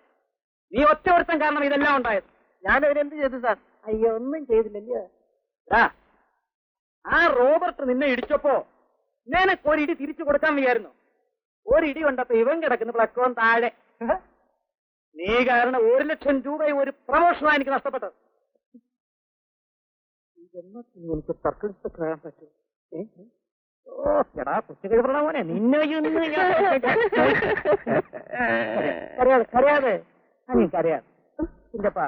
നീ ഒറ്റ ഒരുത്തം കാരണം ഇതെല്ലാം ഉണ്ടായത്. ഞാനതിനെന്ത് ചെയ്തു സാർ? അയ്യോ, ഒന്നും ചെയ്തില്ലല്ലോ. ആ റോബർട്ട് നിന്നെ ഇടിച്ചപ്പോ നിനക്ക് ഒരിടി തിരിച്ചു കൊടുക്കാൻ വയ്യായിരുന്നു. ഒരിടി കൊണ്ടപ്പോ ഇവൻ കിടക്കുന്ന പ്ലക്കോൺ താഴെ. നീ കാരണം 1 ലക്ഷം രൂപയും ഒരു പ്രമോഷനാണ് എനിക്ക് നഷ്ടപ്പെട്ടത്. എനിക്ക് സർക്കിൾ ഇൻസ്പെക്ടർ ആകാൻ പറ്റും. എടാ കൊച്ചു മോനെ, നിന്നെ കരയാതെ നീ കരയാതെ. ഇല്ലപ്പാ,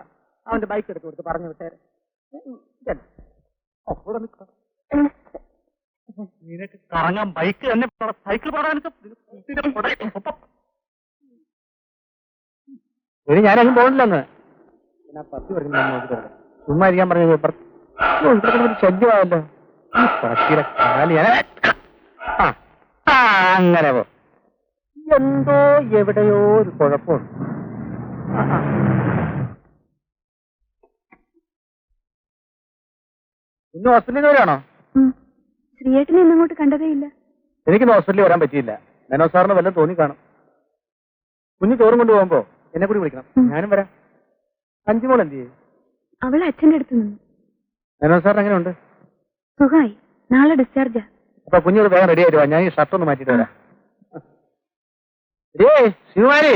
അവന്റെ ബൈക്ക് എടുത്ത് കൊടുത്ത് പറഞ്ഞു വിട്ടേരെ. നിനക്ക് കറങ്ങാൻ ബൈക്ക് തന്നെ, സൈക്കിൾ പാടാനൊക്കെ ഇനി ഞാനങ്ങ് പോകണില്ലെന്ന്. ഞാൻ പത്തി പറഞ്ഞു ചുമ്മാ ഇരിക്കാൻ പറഞ്ഞത്. ശല്യമായല്ലോ ഈ പട്ടിയുടെ കാലി. അങ്ങനെ പോ. എന്തോ എവിടെയോ ഒരു കുഴപ്പമുണ്ട്. ഇന്ന് ഹോസ്പിറ്റലിൽ വരാണോ? ശ്രീയേട്ടനെ ഇന്നങ്ങോട്ട് കണ്ടതേ ഇല്ല. എനിക്കിന്ന് ഹോസ്പിറ്റലിൽ വരാൻ പറ്റിയില്ല. മനോ സാറിന് വല്ലതും തോന്നി കാണും. കുഞ്ഞു ചോറും കൊണ്ട് പോകുമ്പോ എന്നെ കൂടി വിളിക്കണം. ഞാനും വരാം. അഞ്ചുമോൾ എന്ത് ചെയ്യും? അവൾ അച്ഛന്റെ അടുത്ത് നിന്നു. മനോ സാറിന് എങ്ങനെയുണ്ട്? സുഖമായി, നാളെ ഡിസ്ചാർജാ. അപ്പൊ കുഞ്ഞൊരു വേഗം റെഡി ആയിട്ട് വാ. ഞാൻ ഈ ഷർട്ട് ഒന്ന് മാറ്റിട്ട് വരാം. ശിവകുമാരി,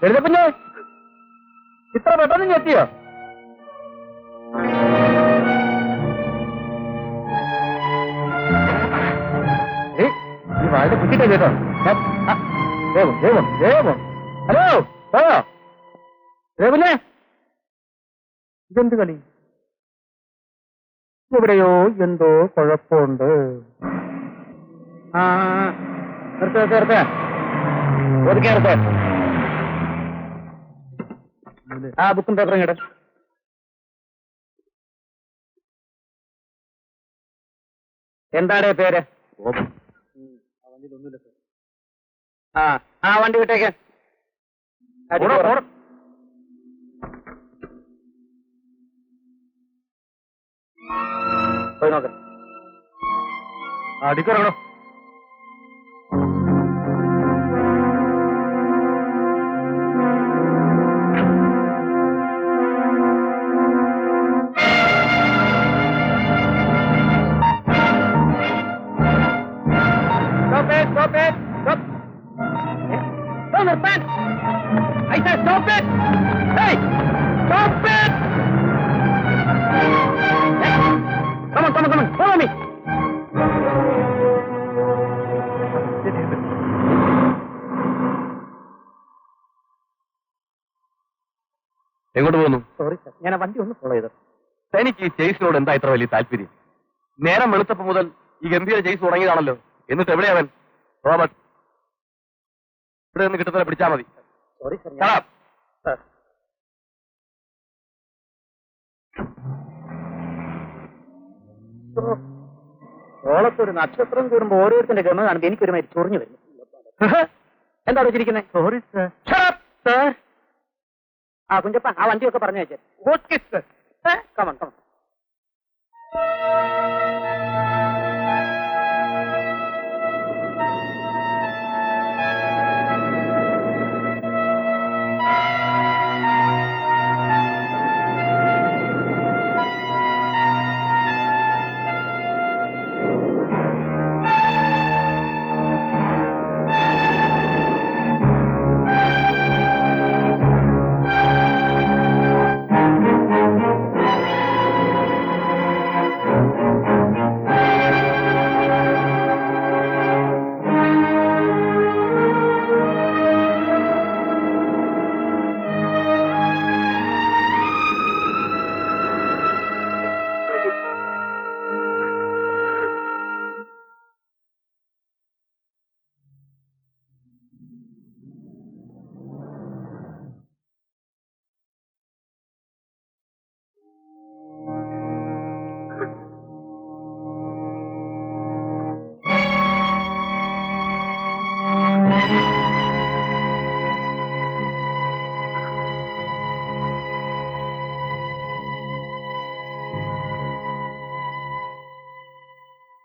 ലളിതക്കുഞ്ഞ് ഇത്ര പെട്ടെന്ന് ഞെത്തിയോ? ഈ വാഴ കുറ്റിട്ടേ കേട്ടോ. ഹലോ പോയോ രഘുലേ? ഇതെന്ത് കളി? എവിടെയോ എന്തോ കുഴപ്പമുണ്ട്. നിർത്തേ ഒതുക്കേർത്തെ. ആ ബുക്കും പേപ്പറും കേട്ടെ. എന്താടേ പേര്? ആ വണ്ടി വിട്ടേക്ക്. പോയി നോക്ക. അടിക്കറങ്ങണോ? Stop it! Hey! Stop it! Come on. Follow me. എങ്ങോട്ട് പോകുന്നു? സോറി സർ, ഞാൻ ആ വണ്ടി ഒന്ന് ഫോളോ ചെയ്തു. തനിക്ക് ഈ ചേസിനോട് എന്താ ഇത്ര വലിയ താല്പര്യം? നേരം വെളുത്തപ്പോ മുതൽ ഈ ഗംഭീര ചേസ് തുടങ്ങിയതാണല്ലോ. എന്നിട്ട് എവിടെയാവൻ? റോബർട്ട്, ഇവിടെ നിന്ന് കിട്ടുന്നവരെ പിടിച്ചാൽ മതി. Sorry sir. സർ ഓളത്തൊരു നക്ഷത്രം കൂടുമ്പോ ഓരോരുത്തരുടെ ഗമ കാണുമ്പോ എനിക്കൊരുമാതിരി ചൊറിഞ്ഞു വരുന്നു. എന്താ വെച്ചിരിക്കുന്നത്? Sorry sir. സർ ആ കുഞ്ചപ്പ ആ വണ്ടിയൊക്കെ പറഞ്ഞു വെച്ചേ. Okay sir. കമൺ.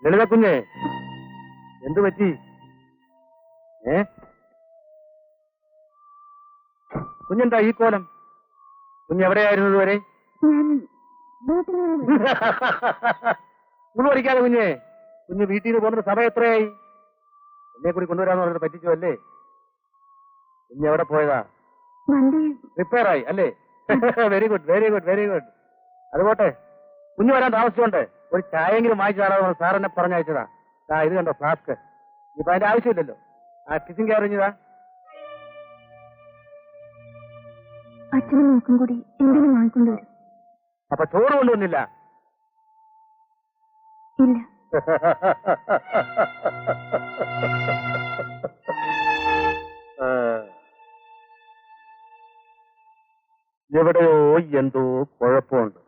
ലളിത കുഞ്ഞേ, എന്തു പറ്റി? കുഞ്ഞെന്താ ഈ കോലം? കുഞ്ഞെവിടെയായിരുന്നു ഇതുവരെ? സ്കൂൾ പഠിക്കാതെ കുഞ്ഞ് വീട്ടിൽ നിന്ന് പോകുന്ന സമയം എത്രയായി? എന്നെ കൂടി കൊണ്ടുവരാന്ന് പറഞ്ഞിട്ട് പറ്റിച്ചു അല്ലേ? കുഞ്ഞെവിടെ പോയതാ? റിപ്പയർ ആയി അല്ലേ? Very good. അതുപോട്ടെ, കുഞ്ഞു വരാൻ താമസിച്ചോണ്ട് ഒരു ചായെങ്കിലും വാങ്ങിച്ചു തരാമെന്ന് സാർ എന്നെ പറഞ്ഞയച്ചതാ. ഇത് കണ്ടോ ഫ്ലാസ്ക്. ഇപ്പൊ അതിന്റെ ആവശ്യമില്ലല്ലോ. ആ കിച്ചിങ് കയർ കഴിഞ്ഞതാ. അച്ഛനും നോക്കും കൂടി എന്തെങ്കിലും വാങ്ങിക്കൊണ്ടുവരും. അപ്പൊ ചോറ് കൊണ്ടുവന്നില്ല? ഇല്ല. എവിടെയോ എന്തോ കുഴപ്പമുണ്ട്.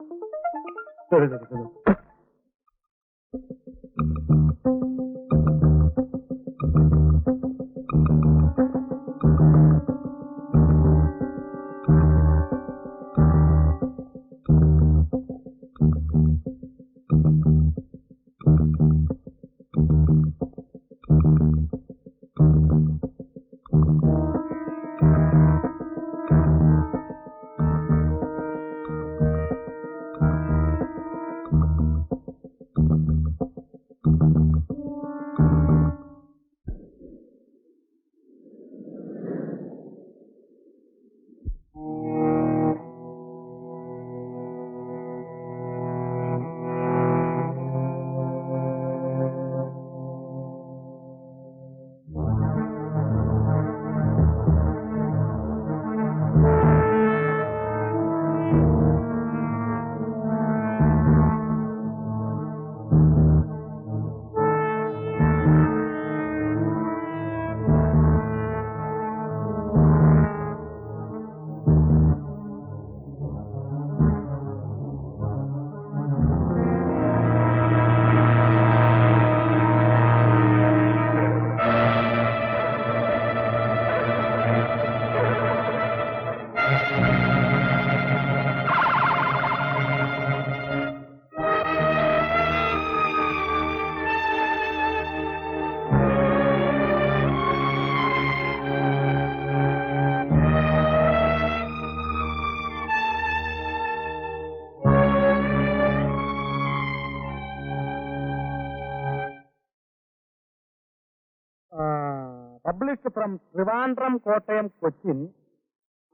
Published from Trivandrum Kottayam Cochin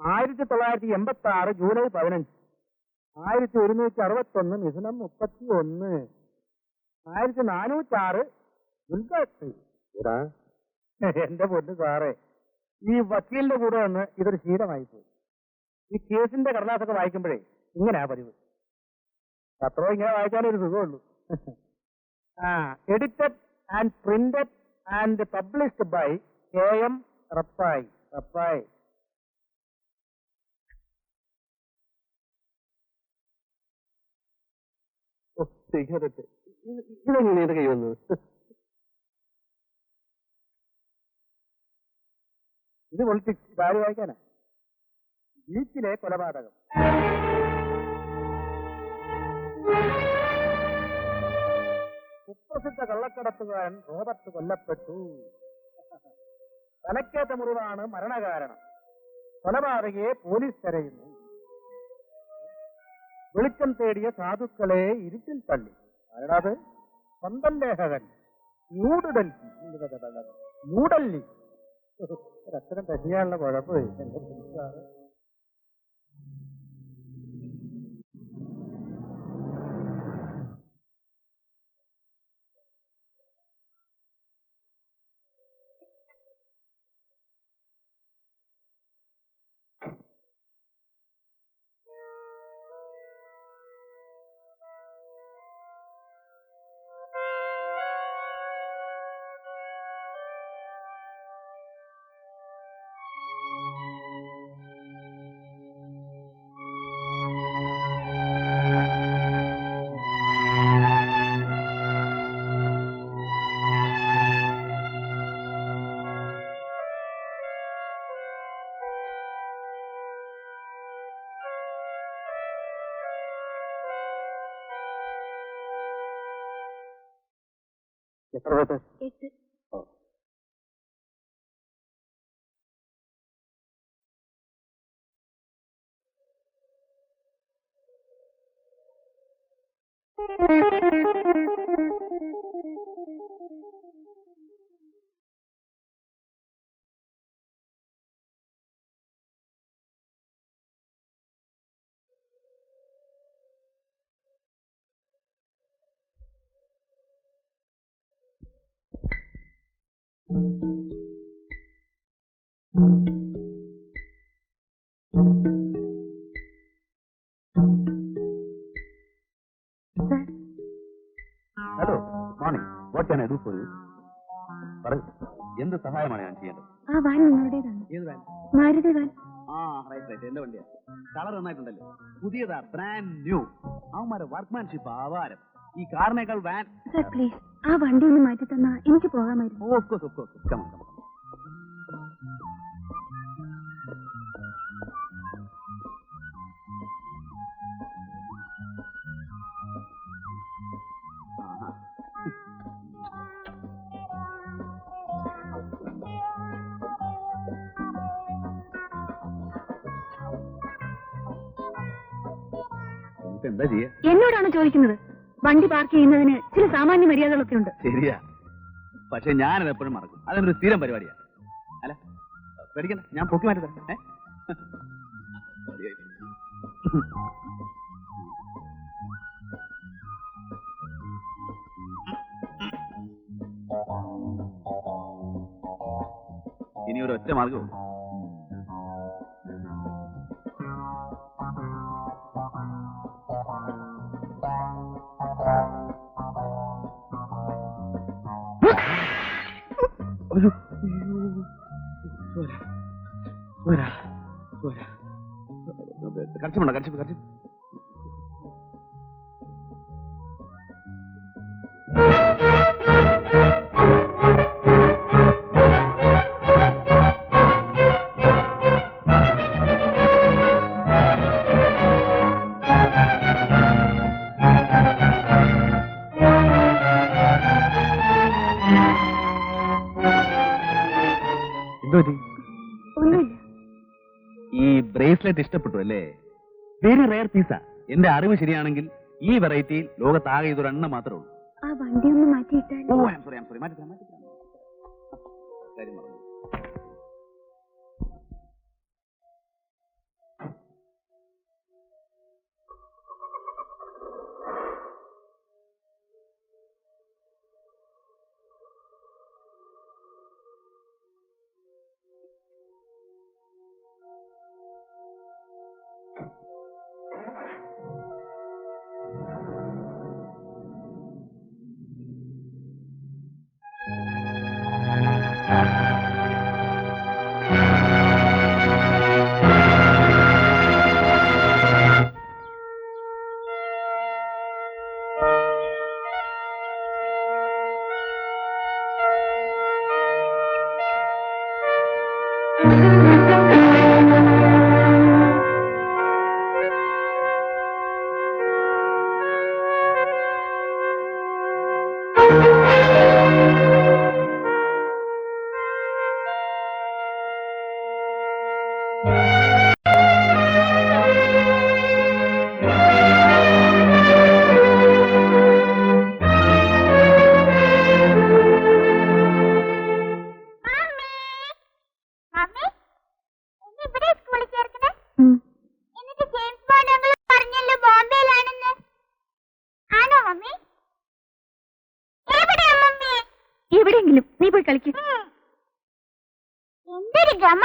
1986 July 15, 1161 മിഥുനം 31, 1406 ഉൽഗാട്ട്. എന്റെ പൊന്നു സാറേ, ഈ വക്കീലിന്റെ കൂടെ വന്ന് ഇതൊരു ശീലമായി പോയി. ഈ കേസിന്റെ കടലാസൊക്കെ വായിക്കുമ്പോഴേ ഇങ്ങനെയാ പതിവ്. പത്രവും ഇങ്ങനെ വായിക്കാനേ ഒരു സുഖമുള്ളൂ. Edited and printed and published by KM Rappai. ഇതെങ്ങനെ ഇത് കൈ വന്നത്? ഇത് പൊളിറ്റിക്സ്. ഇതാര് വായിക്കാനാ? ബീച്ചിലെ കൊലപാതകം. സുപ്രസിദ്ധ കള്ളക്കടത്തുകാരൻ റോബർട്ട് കൊല്ലപ്പെട്ടു. തലക്കേറ്റ മുറിവാണ് മരണകാരണം. കൊലപാതകയെ പോലീസ് തെരയുന്നു. വെളിച്ചം തേടിയ സാധുക്കളെ ഇരുട്ടിൽ തള്ളി. ആരാത്? സ്വന്തം ലേഖകൻ. ന്യൂഡൽഹി. ഒരക്ഷരം തെറ്റിയാനുള്ള കുഴപ്പമേ. എന്റെ പുരുഷാണ്. എത്ര പേര്? 8. Hello, morning. What can I do for you? പറയൂ, എന്ത് സഹായമാണ് ഞാൻ ചെയ്യേണ്ടത്? ആ വാൻ നിങ്ങളുടേതാണ്. ഏത് വാൻ? മാരുതി വാൻ. റൈറ്റ്, എന്റെ വണ്ടിയാ. കളർ നന്നായിട്ടുണ്ടല്ലോ, പുതിയതാ, ബ്രാൻഡ് ന്യൂ. അവന്മാരെ വർക്ക്മാൻഷിപ്പ് ആവാരം. ഈ കാറിനേക്കാൾ വാൻ. സർ പ്ലീസ്, ആ വണ്ടി ഒന്ന് മാറ്റി തന്നാ എനിക്ക് പോകാമായിരുന്നു. Of course. Come on. എന്താ ചെയ്യാ? എന്നോടാണ് ചോദിക്കുന്നത്. വണ്ടി പാർക്ക് ചെയ്യുന്നതിന് ചില സാമാന്യ മര്യാദകളൊക്കെ ഉണ്ട്. ശരിയാ, പക്ഷെ ഞാനത് എപ്പോഴും മറക്കും. അതൊരു സ്ഥിരം പരിപാടിയാ. അല്ല പേടിക്കണ്ട, ഞാൻ പൊക്കി മാറ്റി തരാം. ഇനി ഒരു ഒറ്റ മാർഗവും. കടിച്ചു. ഒന്നുമില്ല. ഈ ബ്രേസ്ലെറ്റ് ഇഷ്ടപ്പെട്ടു അല്ലേ? വെരി റയർ പീസാ. എന്റെ അറിവ് ശരിയാണെങ്കിൽ ഈ വെറൈറ്റിയിൽ ലോകത്താകെ ഇതൊരെണ്ണം മാത്രമേ ഉള്ളൂ. ആ വണ്ടി ഒന്ന് മാറ്റിയിട്ടാൽ. ഓ, ഐ ആം സോറി. മാറ്റി തരാം. കാര്യം പറഞ്ഞു. എവിടെയെങ്കിലും നീ പോയി കളിക്കും. എന്തൊരു ഗമ.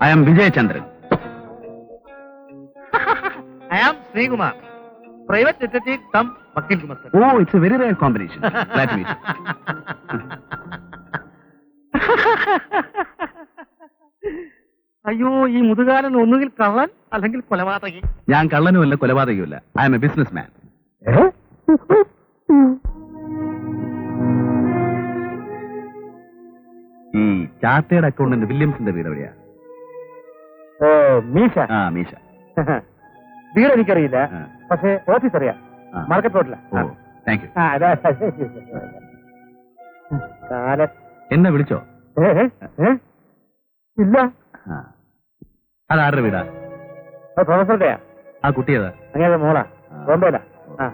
I am Vijay Chandran. I am Srikumar, private detective cum Vakil Gumasthan. Oh, it's a very rare combination. Glad to meet you. അയ്യോ, ഈ മുതുകാലൻ ഒന്നുകിൽ കള്ളൻ അല്ലെങ്കിൽ കൊലപാതകി. ഞാൻ കള്ളനുമല്ല കൊലപാതകയുമല്ല. I am a business man. ഈ ചാർട്ടേഡ് അക്കൗണ്ടന്റ് വില്യംസിന്റെ വീട് എവിടെയാ? ഓ, മീശ. ആ, മീശ. വീട് എനിക്കറിയില്ല, ആ. പക്ഷേ ഓഫീസ് അറിയാം. ആ. മാർക്കറ്റ് റോഡില. ഓ, താങ്ക് യു. കാലം. എന്നെ വിളിച്ചോ? ഇല്ല. ആ. അതാരുടെ വീടാ? പ്രൊഫസറുടെയാ. ആ കുട്ടിയതാ? അങ്ങനെ മോളാ, ആ. ബോംബെയിലാ. ആ.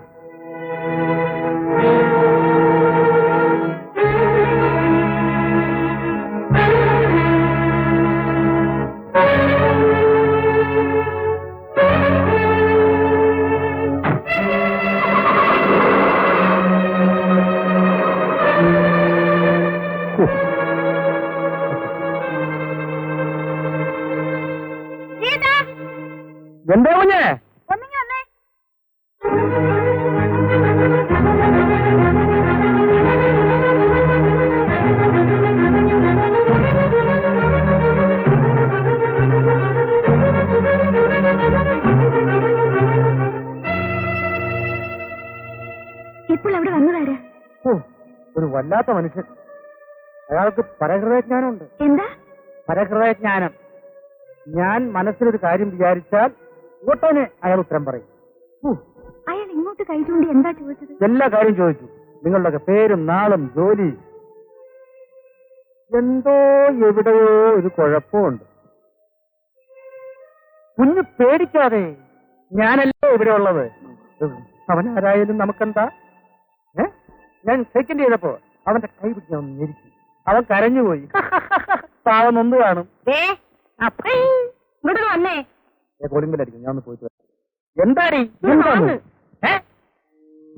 എന്താ കുഞ്ഞേ? ഇപ്പോൾ അവിടെ വന്നതാരാ? ഒരു വല്ലാത്ത മനുഷ്യൻ. അയാൾക്ക് പരഹൃദയജ്ഞാനമുണ്ട്. എന്താ പരഹൃദയജ്ഞാനം? ഞാൻ മനസ്സിലൊരു കാര്യം വിചാരിച്ചാൽ ഉടനെ അയാൾ ഉത്തരം പറയും. അയാൾ ഇങ്ങോട്ട് കൈ ചൂണ്ടി എന്താ ചോദിച്ചത്? എല്ലാ കാര്യം ചോദിച്ചു. നിങ്ങളുടെയൊക്കെ പേരും നാളും ജോലി. എന്തോ എവിടെയോ ഒരു കുഴപ്പമുണ്ട്. കുഞ്ഞ് പേടിക്കാതെ, ഞാനല്ലേ ഇവിടെ ഉള്ളത്. അവനാരായാലും നമുക്കെന്താ? ഞാൻ സെക്കൻഡ് ചെയ്തപ്പോ അവന്റെ കൈ പിടിക്കാൻ ഒന്ന് ഞെരിച്ചു. അവൻ കരഞ്ഞുപോയി. പാവം നൊന്ന് കാണും. ഇങ്ങോട്ട് വന്നേ. കോളിംഗ് ഞാൻ ഒന്ന് പോയിട്ട് എന്താടി?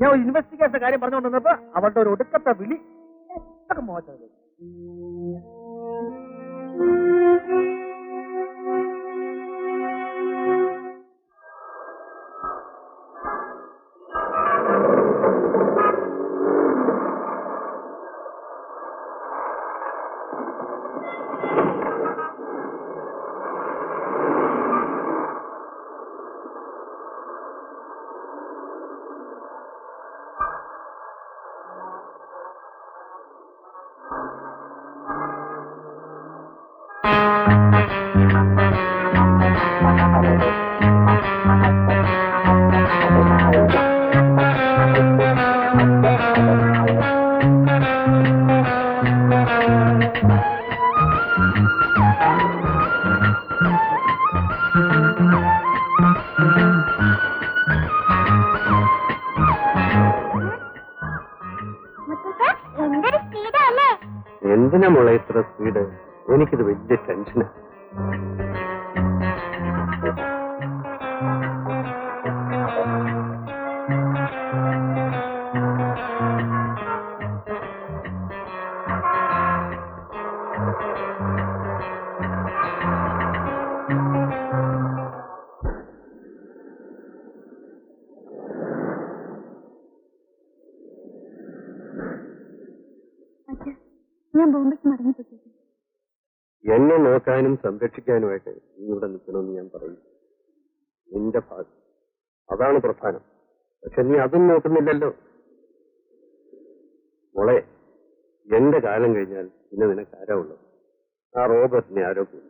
ഞാൻ ഒരു ഇൻവെസ്റ്റിഗേഷൻ കാര്യം പറഞ്ഞുകൊണ്ടിരുന്നപ്പോ അവളുടെ ഒരു ഒടുക്കത്തെ വിളി മോശം. എന്തിനാ മോളെ ഇത്ര സ്പീഡ്? എനിക്കിത് വലിയ ടെൻഷനാ. ഞാൻ ബോംബെക്ക് മടങ്ങിപ്പോയി. എന്നെ നോക്കാനും സംരക്ഷിക്കാനുമായിട്ട് നീ ഇവിടെ നിൽക്കണമെന്ന് ഞാൻ പറയും. നിന്റെ ഭാഗം അതാണ് പ്രധാനം. പക്ഷെ നീ അതും നോക്കുന്നില്ലല്ലോ. മോളെ, എന്റെ കാലം കഴിഞ്ഞാൽ പിന്നെ നിനക്ക് ആരാ ഉള്ളത്? ആ റോബർട്ടിനെ ആരോഗ്യം.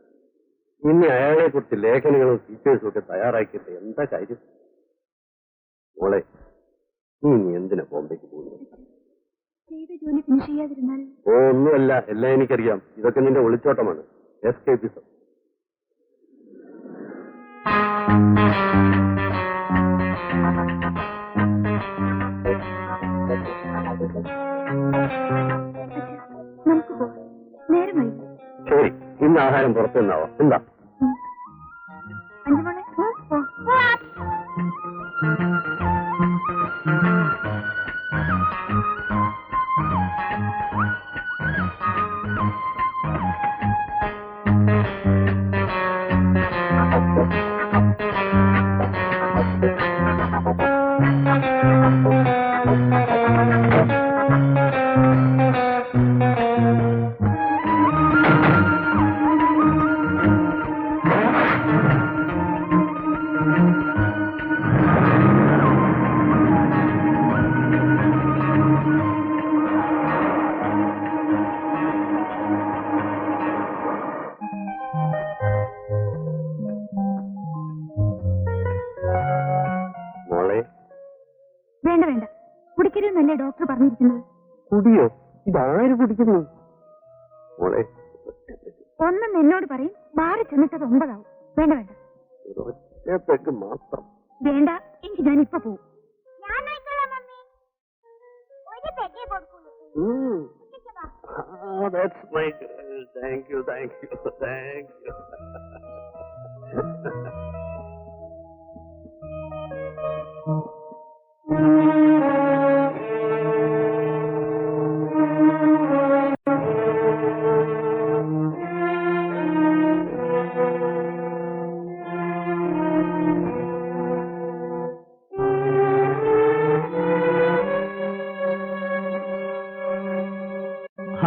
ഇനി അയാളെ കുറിച്ച് ലേഖനങ്ങളും ഫീച്ചേഴ്സും ഒക്കെ തയ്യാറാക്കിയിട്ട് എന്താ കാര്യം? മോളെ, നീ എന്തിനാ ബോംബെക്ക് പോകുന്നത്? ചെയ്ത ജോലി ഫിനിഷ് ചെയ്യാതിരുന്നാൽ? ഓ, ഒന്നുമല്ല, എല്ലാം എനിക്കറിയാം. ഇതൊക്കെ നിന്റെ ഒളിച്ചോട്ടമാണ്, എസ്കേപ്പിസം. നമുക്ക് പോകാം, നേരമായി. ശരി, ഇന്ന് ആഹാരം പുറത്തുനിന്നാവാം. എന്താ? അഞ്ചുമോളെ കുടിക്കരുതെന്നല്ലേ ഡോക്ടർ പറഞ്ഞിരിക്കുന്നത്? കുടിയോ? ഇതാര് കുടിക്കുന്നു? മോളെ, ഒന്നും എന്നോട് പറയും, മാറി ചെന്നിട്ടത് 9 ആവും. വേണ്ട വേണ്ട ഒറ്റ മാത്രം വേണ്ട, എനിക്ക് ഞാൻ ഇപ്പൊ പോവും. That's my girl. Thank you, thank you, thank you.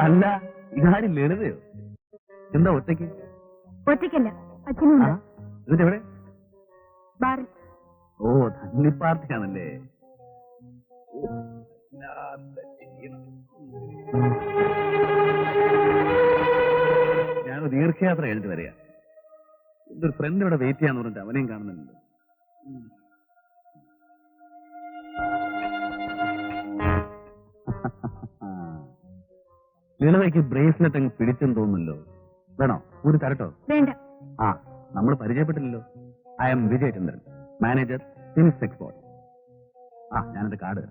അല്ല, ഇതാരും ലളിതയോ? എന്താ ഒറ്റയ്ക്ക്? ഒറ്റയ്ക്കല്ല, അച്ഛനും ഇതിനെവിടെ? ബാറിൽ. ഓ, തണ്ണി പാർട്ടിയാണല്ലേ. ഞാനൊരു ദീർഘയാത്ര കഴിഞ്ഞിട്ട് വരിക. എന്റെ ഒരു ഫ്രണ്ട് ഇവിടെ വെയിറ്റ് ചെയ്യാന്ന് പറഞ്ഞിട്ട് അവനെയും കാണുന്നുണ്ട്. ലളിതയ്ക്ക് ബ്രേസ്ലെറ്റ് അങ്ങ് പിടിച്ചെന്ന് തോന്നുന്നല്ലോ. വേണോ? ഒരു തരട്ടോ? വേണ്ട. ആ, നമ്മൾ പരിചയപ്പെട്ടില്ലല്ലോ. ഐ എം വിജയചന്ദ്രൻ, മാനേജർ, സിൻസ് എക്സ്പോർട്ട്. ആ, ഞാനെന്റെ കാർഡ്.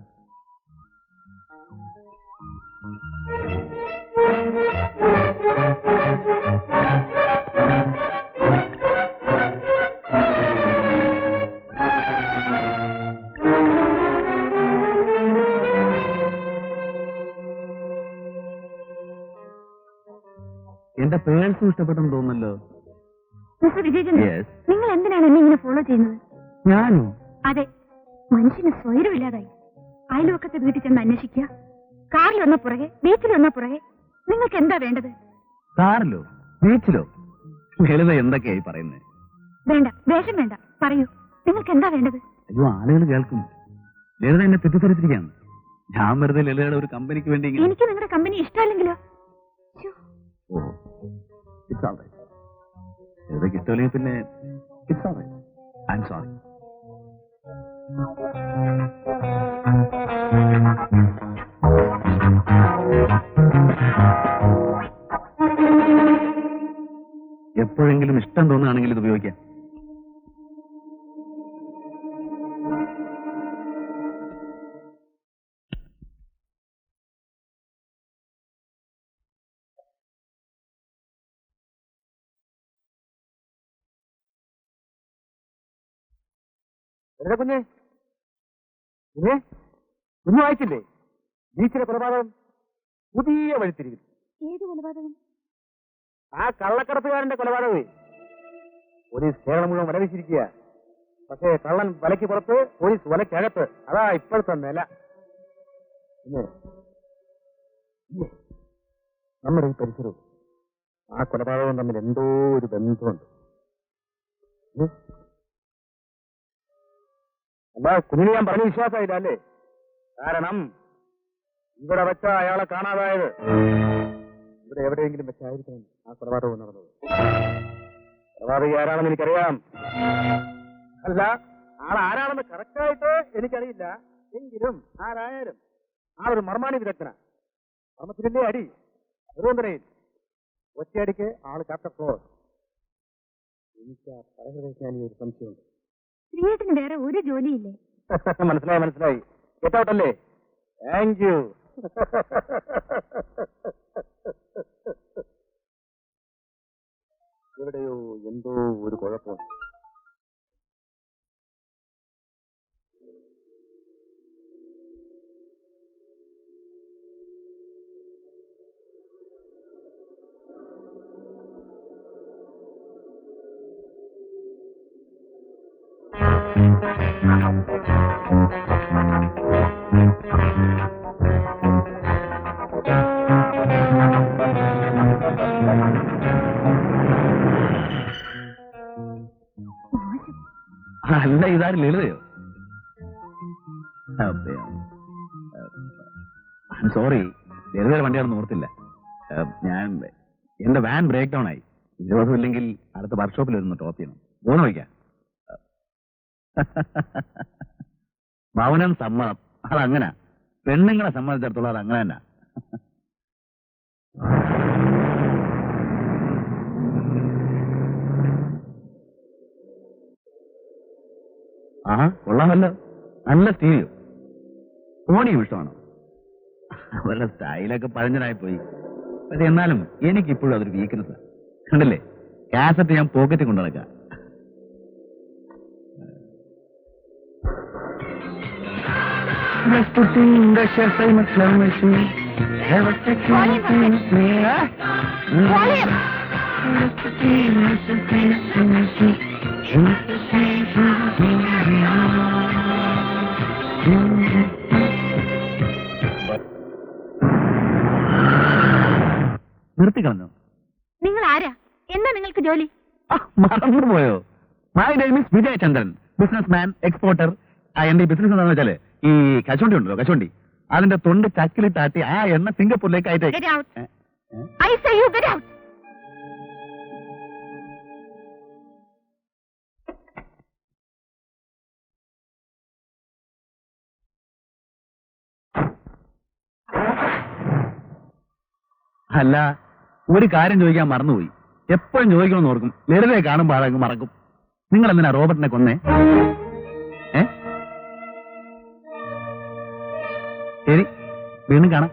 എന്റെ പേഴ്സും ഇഷ്ടപ്പെട്ടെന്ന് തോന്നുന്നല്ലോ. മിസ്റ്റർ വിജയചന്ദ്രൻ, നിങ്ങൾ എന്തിനാണ് എന്നെ ഇങ്ങനെ ഫോളോ ചെയ്യുന്നത്? ഞാനോ? അതെ, മനുഷ്യന് സ്വൈരമില്ലാതായി. അയൽവക്കത്തെ വീട്ടിൽ ചെന്ന് അന്വേഷിക്കുക, കാറിൽ വന്ന പുറകെ, ബീച്ചിൽ വന്ന പുറകെ. നിങ്ങൾക്ക് എന്താ വേണ്ടത്? കാറിലോ ബീച്ചിലോ? ലളിത എന്തൊക്കെയായി പറയുന്നത്? വേണ്ട, വേഷം വേണ്ട, പറയൂ, നിങ്ങൾക്ക് എന്താ വേണ്ടത്? അയ്യോ, ആളുകൾ കേൾക്കും. ലളിത എന്നെ തെറ്റിദ്ധരിച്ചിരിക്കുകയാണ്. ഞാൻ വെറുതെ ലളിതയുടെ ഒരു കമ്പനിക്ക് വേണ്ടി. എനിക്ക് നിങ്ങളുടെ കമ്പനി ഇഷ്ടമല്ലെങ്കിലോ? ഓ, ഇറ്റ്സ് ഓൾ റൈറ്റ്. ലളിതയ്ക്ക് ഇഷ്ടമല്ലെങ്കിൽ പിന്നെ it's all right. I am sorry. എപ്പോഴെങ്കിലും ഇഷ്ടം തോന്നുകയാണെങ്കിൽ ഇത് ഉപയോഗിക്കാം. വെറുതെ കുഞ്ഞ് കുഞ്ഞ് കുഞ്ഞു വായിച്ചില്ലേ? ബീച്ചിലെ കൊലപാതകം പുതിയ വഴിത്തിരിക്കും. ഏത് കൊലപാതകം? ആ കള്ളക്കടത്തുകാരന്റെ കൊലപാതകമേ. പോലീസ് കേരളം മുഴുവൻ വലവിച്ചിരിക്കുക. പക്ഷേ കള്ളൻ വലയ്ക്ക് പുറത്ത്, പോലീസ് വലയ്ക്കകത്ത്. അതാ ഇപ്പോഴത്തെ നില. നമ്മുടെ ഈ പരിസരവും ആ കൊലപാതകവും തമ്മിൽ എന്തോ ഒരു ബന്ധമുണ്ട്. അല്ല, കുഞ്ഞിനെ ഞാൻ പറഞ്ഞ വിശ്വാസമായില്ല അല്ലേ? കാരണം ഇവിടെ വെച്ച അയാളെ കാണാതായത് ഇവിടെ എവിടെയെങ്കിലും വെച്ചായിരിക്കണം ആ കൊലപാതകം നടന്നത്. കൊലപാതകി ആരാണെന്ന് എനിക്കറിയാം. അല്ല, ആളാരാണെന്ന് കറക്റ്റായിട്ട് എനിക്കറിയില്ല. എങ്കിലും ആരായാലും ആ ഒരു മർമാണി വിദഗ്ധന. മർമ്മത്തിലെ അടി തിരുവനന്തപുരയിൽ ഒറ്റയടിക്ക് ആള് ചാപ്റ്റർ ക്ലോസ്. എനിക്ക് ആ പരഹൃദയക്കാൻ ഒരു സംശയമുണ്ട്. ശ്രീയേട്ടന് വേറെ ഒരു ജോലിയില്ലേ? മനസ്സിലായി. കേട്ടോട്ടല്ലേ? Thank you. എവിടെയോ എന്തോ ഒരു കുഴപ്പം. അല്ല, ഇതാരും ലളിതയോ? സോറി, ലളിതയുടെ വണ്ടിയാണെന്ന് ഓർത്തില്ല. എന്റെ വാൻ ബ്രേക്ക് ഡൗൺ ആയി. ഇല്ലെങ്കിൽ അടുത്ത വർക്ക്ഷോപ്പിൽ വരുന്ന ടോപ്പ് ചെയ്യണം. പോന്ന് വയ്ക്കാം. മൗനം സമ്മതം, അതങ്ങനെ. പെണ്ണുങ്ങളെ സംബന്ധിച്ചിടത്തോളം അത് അങ്ങനെ തന്നെ. ആ കൊള്ളാമല്ലോ, നല്ല സ്റ്റീരിയോ. ഓണിയും ഇഷ്ടമാണോ? അവരുടെ സ്റ്റൈലൊക്കെ പഴഞ്ഞനായി പോയി. പക്ഷെ എന്നാലും എനിക്കിപ്പോഴും അതൊരു വീക്ക്നെസ്. കണ്ടില്ലേ, കാസറ്റ് ഞാൻ പോക്കറ്റിൽ കൊണ്ടു നടക്കാം. നിർത്തിക്കളഞ്ഞോ? നിങ്ങൾ ആരാ? എന്താ നിങ്ങൾക്ക് ജോലി? മറന്നുപോയോ? My name is Vijayachandran, business man, exporter. എന്റെ ബിസിനസ് എന്താണെന്ന് വെച്ചാല് ഈ കശുവണ്ടി ഉണ്ടല്ലോ, കശുവണ്ടി, അതിന്റെ തൊണ്ട് ചക്കിലിട്ടാട്ടി ആ എണ്ണ സിംഗപ്പൂരിലേക്ക് Get out. I say you get out. അല്ല, ഒരു കാര്യം ചോദിക്കാൻ മറന്നുപോയി. എപ്പോഴും ചോദിക്കണമെന്ന് ഓർക്കും, ലളിതയെ കാണുമ്പോൾ അതങ്ങ് മറക്കും. നിങ്ങൾ എന്തിനാ റോബർട്ടിനെ കൊന്നേ? ശരി, വീണ്ടും കാണാം.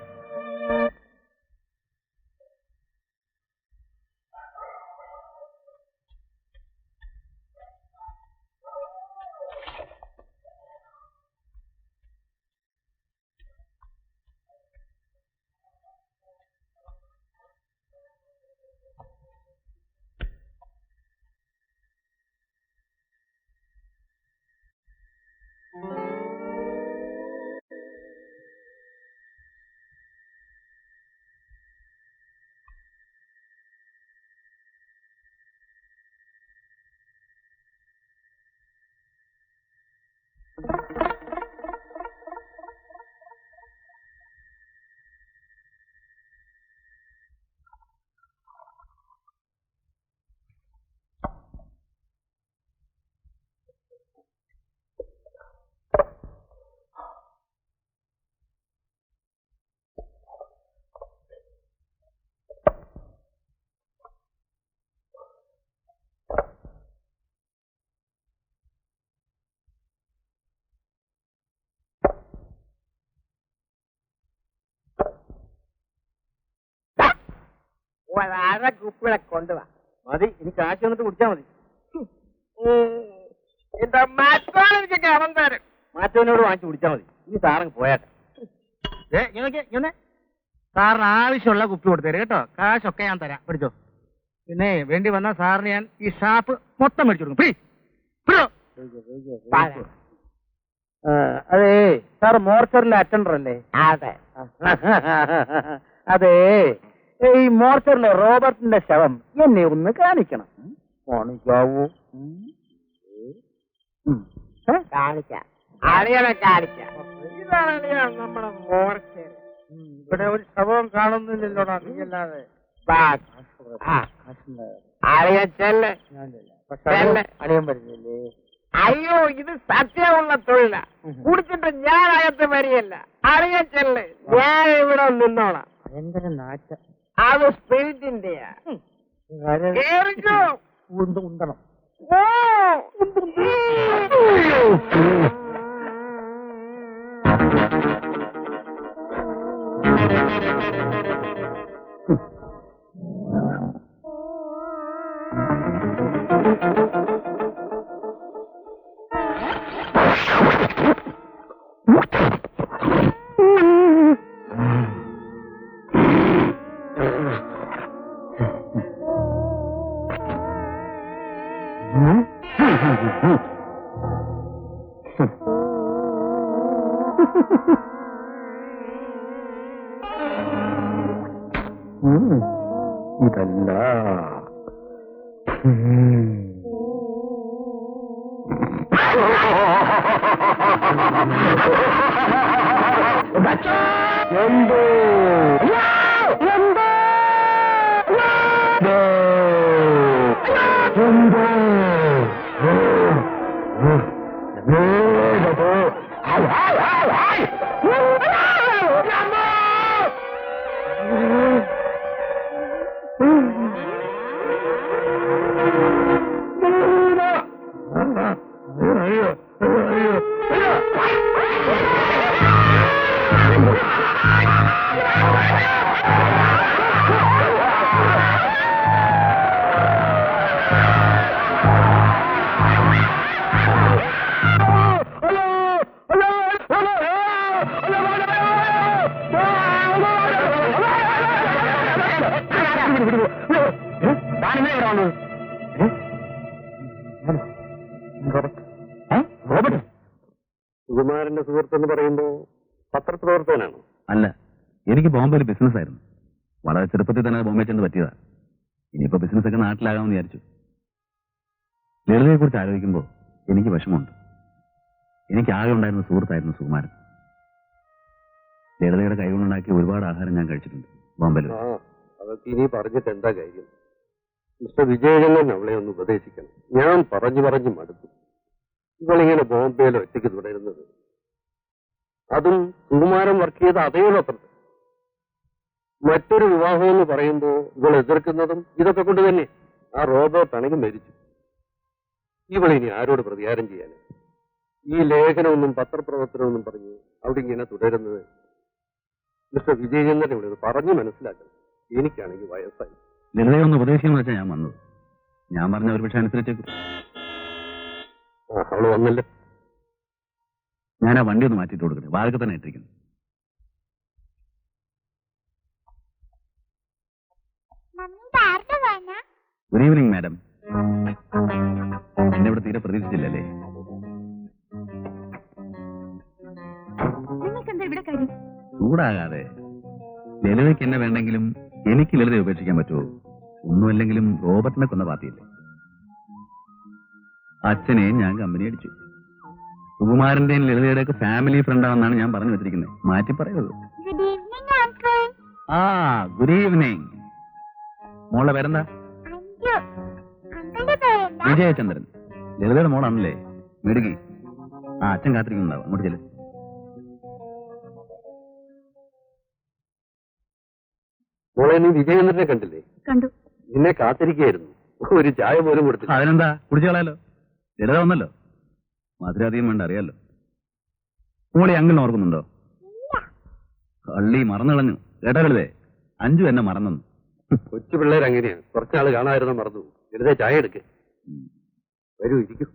കുപ്പികളെ കൊണ്ടുവാ. മതി, ഇനി കാശ് വന്നിട്ട് കുടിച്ചാ മതി. എന്റെ മറ്റോനെനിക്കൊക്കെ അവൻ തരും. മറ്റവനോട് വാങ്ങിച്ചു കുടിച്ചാൽ മതി. ഈ സാറങ്ങ് പോയാട്ടെ. ഇങ്ങനെ സാറിന് ആവശ്യമുള്ള കുപ്പി കൊടുത്തേര് കേട്ടോ. കാശൊക്കെ ഞാൻ തരാം, പിടിച്ചോ. പിന്നെ വേണ്ടി വന്ന സാറിന് ഞാൻ ഈ ഷാപ്പ് മൊത്തം മേടിച്ചു കൊടുക്കും. അതേ സാറ് മോർച്ചറിലെ അറ്റൻഡർ അല്ലേ? അതെ. അതെ, ഈ മോർച്ചറിലെ റോബർട്ടിന്റെ ശവം എന്നെ ഒന്ന് കാണിക്കണം. കാണിക്കാവൂ? ഇതാണ് നമ്മുടെ മോർച്ചർ. ഇവിടെ ഒരു ശവം കാണുന്നില്ലല്ലോടാ നീയല്ലാതെ. അളിയൻ വരുന്നില്ലേ? അയ്യോ, ഇത് സത്യമുള്ള തൊഴില. കുടിച്ചിട്ട് ഞാൻ അകത്ത് വരികയല്ല. അറിയാൻ ചെല്ല്, ഞാൻ ഇവിടെ നിന്നോളാം. ഭയങ്കര നാറ്റ. അത് സ്പിരിറ്റിന്റെയാ. ഉണ്ടണം. ഇതല്ല. എന്തോ സുകുമാരന്റെ സുഹൃത്തെന്ന് പറയുമ്പോ പത്രപ്രവർത്തകനാണോ? അല്ല, എനിക്ക് ബോംബെയിൽ ബിസിനസ് ആയിരുന്നു. വളരെ ചെറുപ്പത്തിൽ തന്നെ ബോംബെ ചെന്ന് പറ്റിയതാ. ഇനിയിപ്പോ ബിസിനസ് ഒക്കെ നാട്ടിലാകാമെന്ന് വിചാരിച്ചു. ലളിതയെ കുറിച്ച് ആലോചിക്കുമ്പോൾ എനിക്ക് വിഷമമുണ്ട്. എനിക്ക് ആകെ ഉണ്ടായിരുന്ന സുഹൃത്തായിരുന്നു സുകുമാരൻ. ലളിതയുടെ കൈകൊണ്ടുണ്ടാക്കിയ ഒരുപാട് ആഹാരം ഞാൻ കഴിച്ചിട്ടുണ്ട് ബോംബെയിൽ. അതൊക്കെ ഇനി പറഞ്ഞിട്ട് എന്താ കാര്യം? മിസ്റ്റർ വിജയചന്ദ്രൻ അവളെ ഒന്ന് ഉപദേശിക്കണം. ഞാൻ പറഞ്ഞു മടുത്തു. ഇവളിങ്ങനെ ബോംബെയിൽ ഒറ്റയ്ക്ക് തുടരുന്നത്, അതും സുകുമാരൻ വർക്ക് ചെയ്ത അതേ പത്രത്തിൽ. മറ്റൊരു വിവാഹം എന്ന് പറയുമ്പോ ഇവൾ എതിർക്കുന്നതും ഇതൊക്കെ കൊണ്ട് തന്നെ. ആ റോബോട്ട് ആണെങ്കിൽ മരിച്ചു. ഇവളിനി ആരോട് പ്രതികാരം ചെയ്യാന്? ഈ ലേഖനമൊന്നും പത്രപ്രവർത്തനമൊന്നും പറഞ്ഞ് അവിടെ ഇങ്ങനെ തുടരുന്നത് മിസ്റ്റർ വിജയചന്ദ്രൻ ഇവിടെ പറഞ്ഞു മനസ്സിലാക്കണം. എനിക്കാണെങ്കിൽ വയസ്സായി. ലളിതയെ ഒന്ന് ഉപദേശിക്കാന്ന് വെച്ചാൽ ഞാൻ വന്നത്. ഞാൻ പറഞ്ഞ ഒരു പക്ഷെ അനുസരിച്ചേക്കും. അവള് വന്നല്ലോ. ഞാൻ ആ വണ്ടി ഒന്ന് മാറ്റിയിട്ട് കൊടുക്കട്ടെ. വാഴക്ക് തന്നെ ഇട്ടിരിക്കുന്നു. Good evening madam. എന്നെ ഇവിടെ തീരെ പ്രതീക്ഷിച്ചില്ലല്ലേ? ചൂടാകാതെ. ലളിതയ്ക്ക് എന്നെ വേണ്ടെങ്കിലും എനിക്ക് ലളിതയെ ഉപേക്ഷിക്കാൻ പറ്റുമോ? ഒന്നുമല്ലെങ്കിലും റോബർട്ടിനെ കൊന്ന പാർട്ടിയില്ലേ? അച്ഛനെയും ഞാൻ കമ്പനി അടിച്ചു. സുകുമാരന്റെയും ലളിതയുടെ ഒക്കെ ഫാമിലി ഫ്രണ്ടാണെന്നാണ് ഞാൻ പറഞ്ഞു വെച്ചിരിക്കുന്നത്. മാറ്റി പറയരുത്. ആ, ഗുഡ് ഈവനിങ്. മോളുടെ പേരെന്താ? വിജയചന്ദ്രൻ. ലളിതയുടെ മോളാണല്ലേ? മിടുക്കി. ആ, അച്ഛൻ കാത്തിരിക്കുന്നുണ്ടാവും. അങ്ങോട്ട് ചെല്ല്. മോളെ, നീ വിജയചന്ദ്രനെ കണ്ടില്ലേ? കണ്ടു. നിന്നെ കാത്തിരിക്കുകയായിരുന്നു. ഒരു ചായ പോലും കൊടുത്തില്ല. അതിനെന്താ, കുടിച്ചു കളയാലോ. ലളിത വന്നല്ലോ. മധുരാധികം വേണ്ട, അറിയാലോ. മോളി അങ്ങനെ ഓർക്കുന്നുണ്ടോ? കള്ളി മറന്നു കളഞ്ഞു കേട്ടാ ലളിതേ. അഞ്ചു എന്നെ മറന്നു. കൊച്ചു പിള്ളേർ അങ്ങനെയാണ്. കുറച്ചാള് കാണാതിരുന്ന മറന്നു. ലളിത ചായ എടുക്കേ. വരൂ, ഇരിക്കൂ.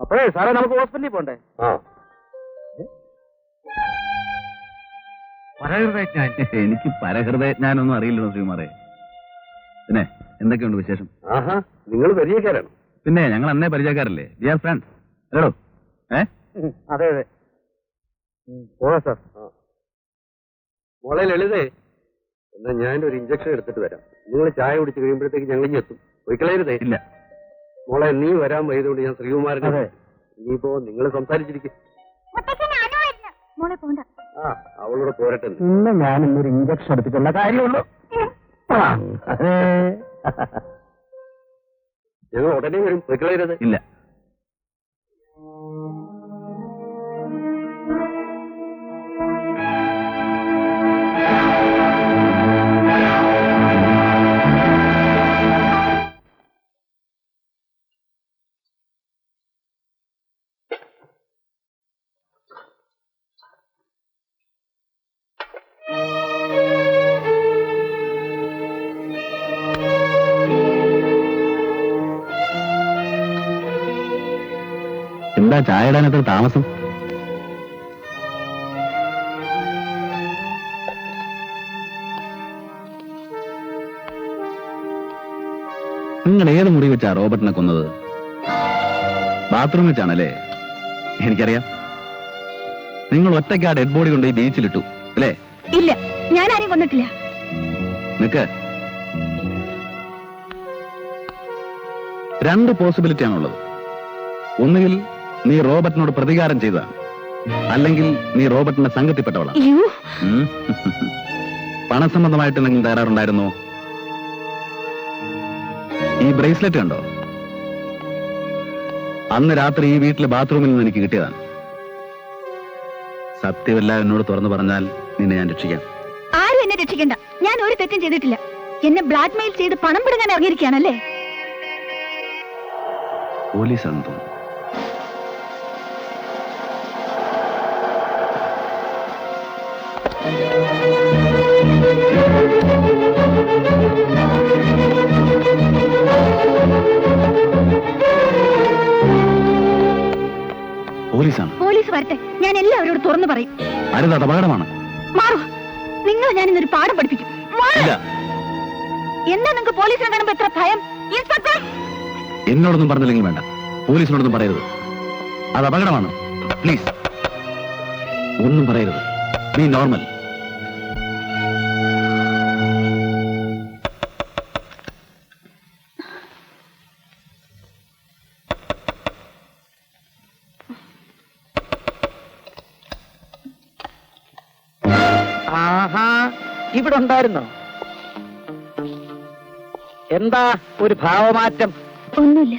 അപ്പോഴേ സാറേ നമുക്ക് ഹോസ്പിറ്റലിൽ പോണ്ടേ? ആ എനിക്ക് പരഹൃദയജ്ഞാനൊന്നും അറിയില്ലല്ലോ ശ്രീകുമാറെ. പിന്നെ എന്തൊക്കെയുണ്ട് വിശേഷം? ആഹാ, നിങ്ങൾ പരിചയക്കാരാണ്. പിന്നെ ഞങ്ങൾ അന്നേ പരിചയക്കാരല്ലേ, ഡിയർ ഫ്രണ്ട്സ്. ഹലോ. അതെ അതെ. പോകാം സാർ. മോളെ ലളിതേ, എന്നാ ഞാനൊരു ഇഞ്ചക്ഷൻ എടുത്തിട്ട് വരാം. നിങ്ങൾ ചായ കുടിച്ച് കഴിയുമ്പോഴത്തേക്ക് ഞങ്ങൾ ഇനി എത്തും. പോയിക്കളയരുതേ. ഇല്ല മോളെ, നീ വരാൻ വൈകുന്നതുകൊണ്ട് ഞാൻ ശ്രീകുമാരനെ. ഇനിയിപ്പോ നിങ്ങൾ സംസാരിച്ചിരിക്കും. ആ, അവളോട് പോരട്ടെ. ഇന്ന് ഞാൻ ഇന്നൊരു ഇഞ്ചക്ഷൻ എടുത്തിട്ടുള്ള കാര്യമുള്ളൂ. ഞങ്ങൾ ഉടനെ വരും. പോയിക്കളയരുത്. ഇല്ല. എന്താ ചായ ഇടാനത്ര താമസം? നിങ്ങൾ ഏത് മുറി വെച്ചാ റോബർട്ടിനെ കൊന്നത്? ബാത്റൂം വെച്ചാണല്ലേ? എനിക്കറിയാം. നിങ്ങൾ ഒറ്റയ്ക്ക് ആ ഡെഡ് ബോഡി കൊണ്ട് ഈ ബീച്ചിലിട്ടു അല്ലേ? ഇല്ല, ഞാൻ ആരെയും കൊന്നിട്ടില്ല. നിക്ക്, രണ്ട് പോസിബിലിറ്റി ആണുള്ളത്. ഒന്നുകിൽ നീ റോബർട്ടിനോട് പ്രതികാരം ചെയ്തതാണ്, അല്ലെങ്കിൽ നീ റോബർട്ടിന്റെ സംഘത്തിൽപ്പെട്ടവളാണ്. പണസംബന്ധമായിട്ട് നിങ്ങൾ തകരാറുണ്ടായിരുന്നോ? ഈ ബ്രേസ്ലെറ്റ് കണ്ടോ? അന്ന് രാത്രി ഈ വീട്ടിലെ ബാത്റൂമിൽ നിന്ന് എനിക്ക് കിട്ടിയതാണ്. സത്യമല്ല എന്നോട് തുറന്നു പറഞ്ഞാൽ നിന്നെ ഞാൻ രക്ഷിക്കാം. ആരും എന്നെ രക്ഷിക്കണ്ട. ഞാൻ ഒരു തെറ്റും ചെയ്തിട്ടില്ല. എന്നെ ബ്ലാക്ക് മെയിൽ ചെയ്ത് പണം പിടുങ്ങാൻ ഇറങ്ങിയിരിക്കുകയാണല്ലേ? പോലീസാണെന്ന് തോന്നുന്നു. പോലീസാണ്. പോലീസ് വരട്ടെ, ഞാൻ എല്ലാവരോടും തുറന്നു പറയും. അരുത്, അത് അപകടമാണ്. മാറൂ, നിങ്ങൾ ഞാൻ ഇന്നൊരു പാഠം പഠിപ്പിക്കും. ഇല്ല. എന്താ നിങ്ങൾക്ക് പോലീസിനെ കാണുമ്പോ എത്ര ഭയം? ഇൻസ്പെക്ടർ, എന്നോടൊന്നും പറഞ്ഞില്ലെങ്കിൽ വേണ്ട, പോലീസിനോടൊന്നും പറയരുത്. അത് അപകടമാണ്. പ്ലീസ് ഒന്നും പറയരുത്. B normal. ആഹാ, ഇവിടെ ഉണ്ടായിരുന്നോ? എന്താ ഒരു ഭാവമാറ്റം? ഒന്നുമില്ല.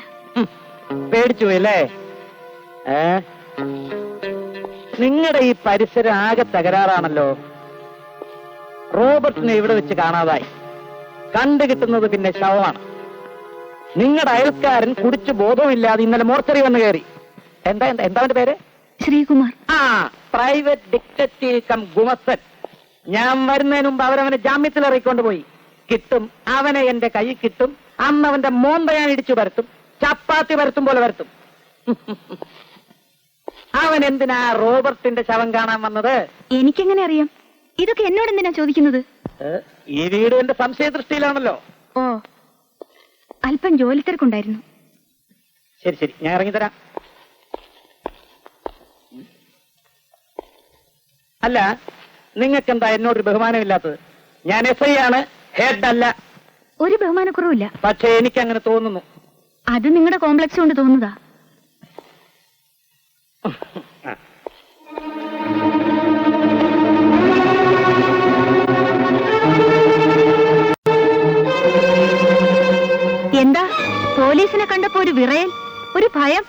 പേടിച്ചു പോയല്ലേ? നിങ്ങളുടെ ഈ പരിസരം ആകെ തകരാറാണല്ലോ. റോബർട്ടിനെ ഇവിടെ വെച്ച് കാണാതായി. കണ്ടു കിട്ടുന്നത് പിന്നെ ശവമാണ്. നിങ്ങളുടെ അയൽക്കാരൻ കുടിച്ചു ബോധവുമില്ലാതെ ഇന്നലെ മോർച്ചറി വന്ന് കയറി. എന്താ എന്താ എന്താ അവന്റെ പേര്? ശ്രീകുമാർ. ആ, പ്രൈവറ്റ് ഡിറ്റക്റ്റീവ് കം ഗുമസ്തൻ. ഞാൻ വരുന്നതിന് മുമ്പ് അവരവനെ ജാമ്യത്തിൽ ഇറക്കിക്കൊണ്ട് പോയി. കിട്ടും, അവനെ എന്റെ കൈ കിട്ടും. അന്ന് അവന്റെ മോന്ത ഞാൻ ഇടിച്ചു വരത്തും, ചപ്പാത്തി വരത്തും പോലെ വരത്തും. അവൻ എന്തിനാ റോബർട്ടിന്റെ ശവം കാണാൻ വന്നത്? എനിക്കെങ്ങനെ അറിയാം? ഇതൊക്കെ എന്നോട് എന്തിനാ ചോദിക്കുന്നത്? ഈ വീട് എന്റെ സംശയ ദൃഷ്ടിയിലാണല്ലോ. ഓ, അല്പം ജോലി തിരക്കുണ്ടായിരുന്നു. ശരി ശരി, ഞാൻ ഇറങ്ങിത്തരാം. അല്ല, നിങ്ങൾക്കെന്താ എന്നോടൊരു ബഹുമാനമില്ലാത്തത്? ഞാൻ SI ആണ്, ഹെഡ് അല്ല. ഒരു ബഹുമാനക്കുറവില്ല. പക്ഷെ എനിക്ക് അങ്ങനെ തോന്നുന്നു. അത് നിങ്ങളുടെ കോംപ്ലക്സ് കൊണ്ട് തോന്നുന്നതാ. എന്താ പോലീസിനെ കണ്ടപ്പോ ഒരു വിറയൽ, ഒരു ഭയം?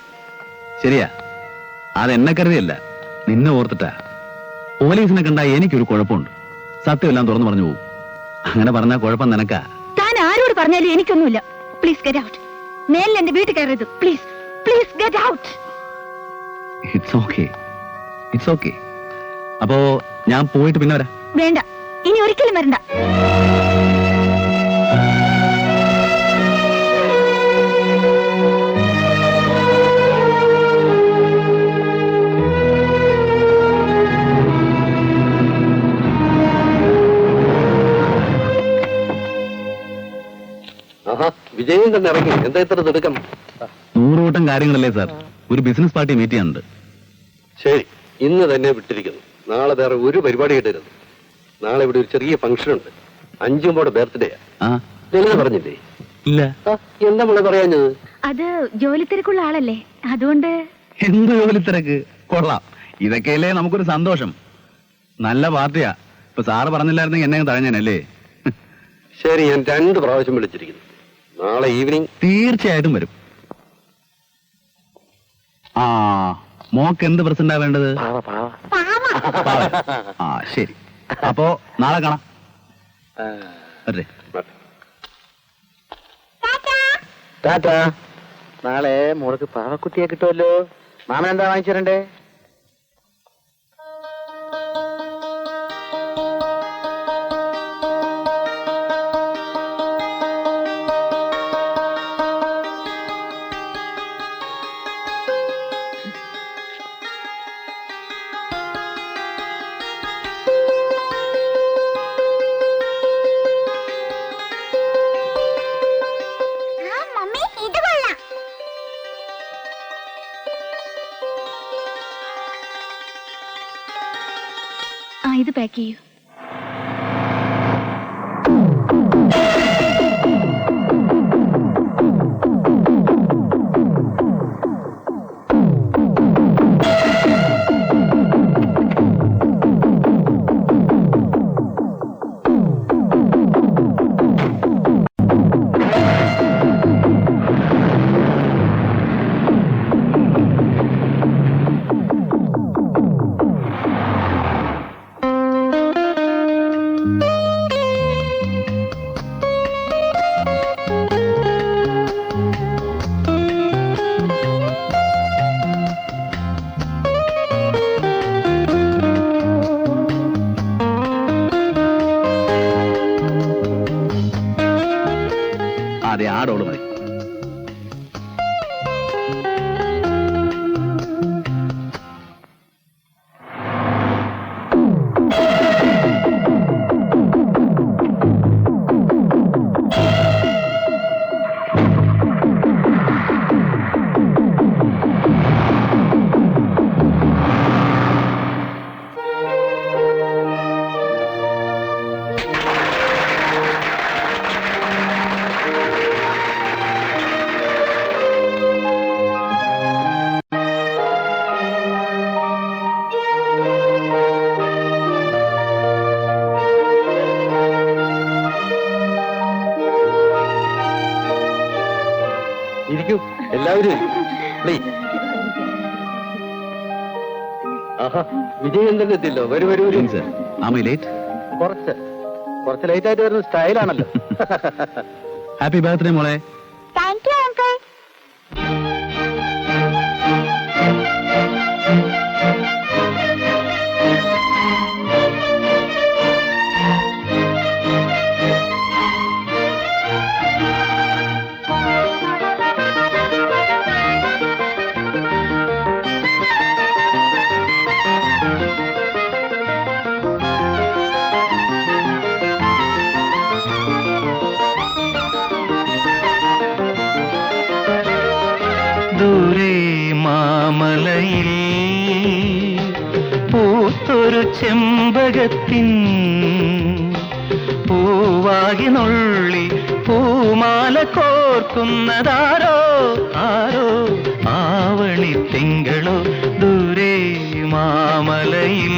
ശരിയാ, അതെന്നെ കരുതിയല്ല, നിന്നെ ഓർത്തിട്ടാ. പോലീസിനെ കണ്ടാ എനിക്കൊരു കുഴപ്പമുണ്ട്. സത്യമെല്ലാം തുറന്നു പറഞ്ഞു പോകും. അങ്ങനെ പറഞ്ഞാൽ കുഴപ്പം നിനക്കാ. താൻ ആരോട് പറഞ്ഞാലും എനിക്കൊന്നുമില്ല. Please get out. മേലിൽ എന്റെ വീട്ടിൽ കയറരുത്. Please please get out. It's okay, it's okay. അപ്പോ ഞാൻ പോയിട്ട് പിന്നെ വരാം. വേണ്ട, ഇനി ഒരിക്കലും വരണ്ട. വിജയം തന്നെ ഇറങ്ങി. എന്താ ഇത്ര തിടുക്കം? 100 കൂട്ടം കാര്യങ്ങളല്ലേ സാർ. ഒരു ബിസിനസ് പാർട്ടി മീറ്റ് ചെയ്യാനുണ്ട്. ശരി, ഇന്ന് തന്നെ വിട്ടിരിക്കുന്നു. നാളെ വേറെ ഒരു പരിപാടി കിട്ടരുത്. നാളെ ഇവിടെ ഒരു ചെറിയ ഫംഗ്ഷൻ ഉണ്ട്. 5 ബർത്ത്ഡേയാ. ലളിത പറഞ്ഞില്ലേ? ഇല്ല. എന്താ മോളെ പറയാഞ്ഞത്? അത് ജോലി തിരക്കുള്ള ആളല്ലേ, അതുകൊണ്ട്. എന്ത് ജോലി തിരക്ക്? കൊള്ളാം. ഇതൊക്കെയല്ലേ നമുക്കൊരു സന്തോഷം. നല്ല പാർട്ടിയാ. ഇപ്പൊ സാറ് പറഞ്ഞില്ലായിരുന്നെങ്കിൽ എന്നെ തഴഞ്ഞാനല്ലേ. ശരി, ഞാൻ 2 പ്രാവശ്യം വിളിച്ചിരിക്കുന്നു. നാളെ ഈവനിങ് തീർച്ചയായിട്ടും വരും. ആ, മോക്ക് എന്ത് പ്രസന്റാ വേണ്ടത്? പാവ. ആ ശരി, അപ്പോ നാളെ കാണാം. അതെ, ടാറ്റാ. നാളെ മോൾക്ക് പാവക്കുട്ടിയെ കിട്ടുമല്ലോ. മാമൻ എന്താ വാങ്ങിച്ചു തരണ്ടേ? ഇത് പാക്ക് ചെയ്യൂ. അതെ, ആടോട് മതി. ഇരിക്കൂ, എല്ലാവരും. ആഹാ, വിജയം തന്നെ എത്തില്ലോ. വരൂ വരൂ വരൂ. Sir, am I late? കുറച്ച് ലേറ്റ് ആയിട്ട് വരുന്ന സ്റ്റൈലാണല്ലോ. ഹാപ്പി ബർത്ത്ഡേ മോളെ. Thank you uncle. ദൂരെ മാമലയിൽ പൂത്തൊരു ചെമ്പകത്തിൻ പൂവാകി നുള്ളി പൂമാല കോർക്കുന്നതാരോ ആരോ ആവണി തിങ്കളോ. ദൂരെ മാമലയിൽ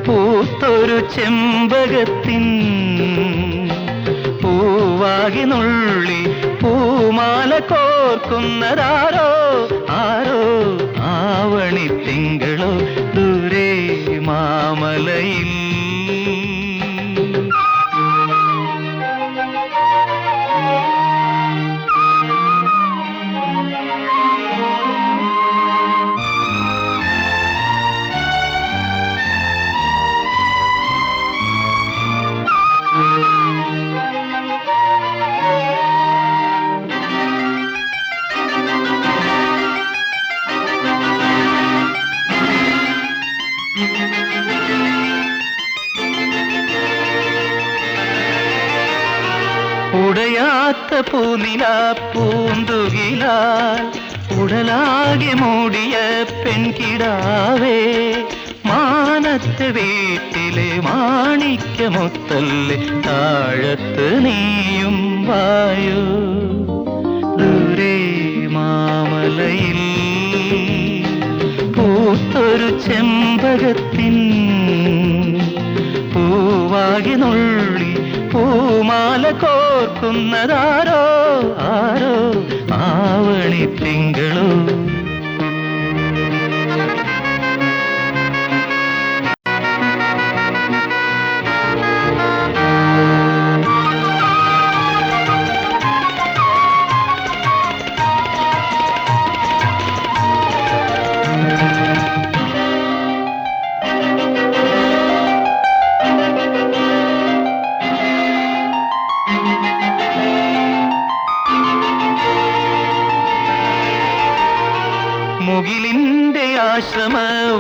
പൂത്തൊരു ചെമ്പകത്തിൻ പൂവാകി നുള്ളി പൂമാല കോർക്കുന്നതാരോ ആരോ ആവണി തിങ്കളോ. ദൂരെ മാമലയിൽ. പൂനില പൂന്തുകിലാൽ ഉടലാകെ മൂടിയ പെൺകിടാവേ, മാനത്തെ വീട്ടിലെ മാണിക്യമുത്തല്ലേ, താഴത്ത് നീയും വായു. ദൂരെ മാമലയിൽ പൂത്തൊരു ചെമ്പകത്തിൻ പൂവാകി നുള്ളി പൂമാല കോർക്കുന്നതാരോ ആരോ ആവണി തിങ്കളോ. മുകിലിന്റെ ആശ്രമവാടികളിൽ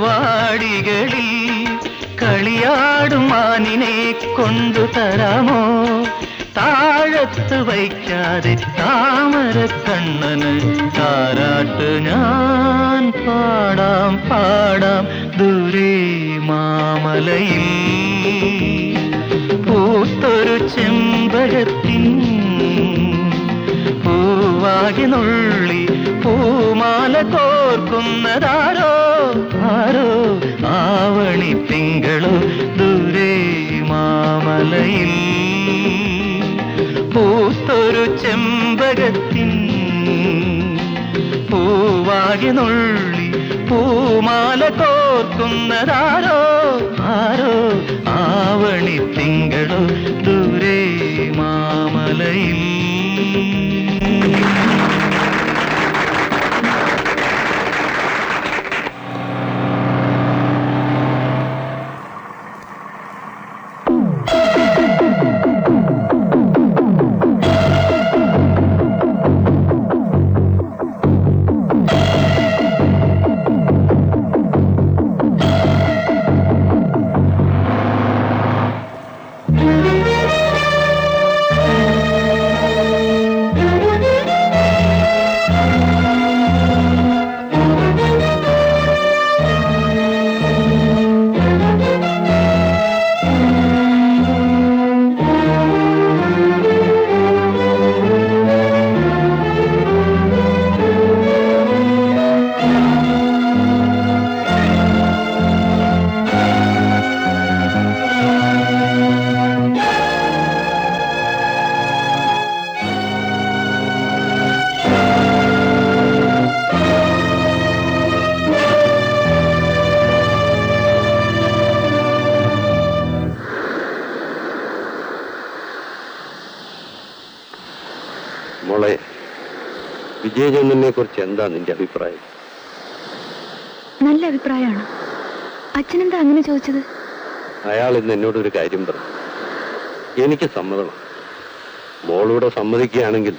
കളിയാടും മാനിനെ കൊണ്ടുതരാമോ, താഴത്ത് വയ്ക്കാതെ താമര കണ്ണന് താരാട്ട് ഞാൻ പാടാം പാടാം. ദൂരെ മാമലയിൽ പൂത്തൊരു ചെമ്പകത്തിൻ പൂവാകി നുള്ളി പൂമാല കോർക്കുന്നതാരോ ആരോ ആവണി തിങ്കളോ. ദൂരെ മാമലയിൽ പൂത്തൊരു ചെമ്പകത്തിൻ പൂവാകി നുള്ളി പൂമാല കോർക്കുന്നതാരോ ആരോ ആവണി തിങ്കളോ. ദൂരെ മാമലയിൽ. മോളെ, വിജയചന്ദ്രനെ കുറിച്ച് എന്താ നിന്റെ അഭിപ്രായം? നല്ല അഭിപ്രായമാണ്. അച്ഛനെന്താ അങ്ങനെ ചോദിച്ചത്? അയാൾ ഇന്ന് എന്നോടൊരു കാര്യം പറഞ്ഞു. എനിക്ക് സമ്മതമാണ്. മോളൂടെ സമ്മതിക്കുകയാണെങ്കിൽ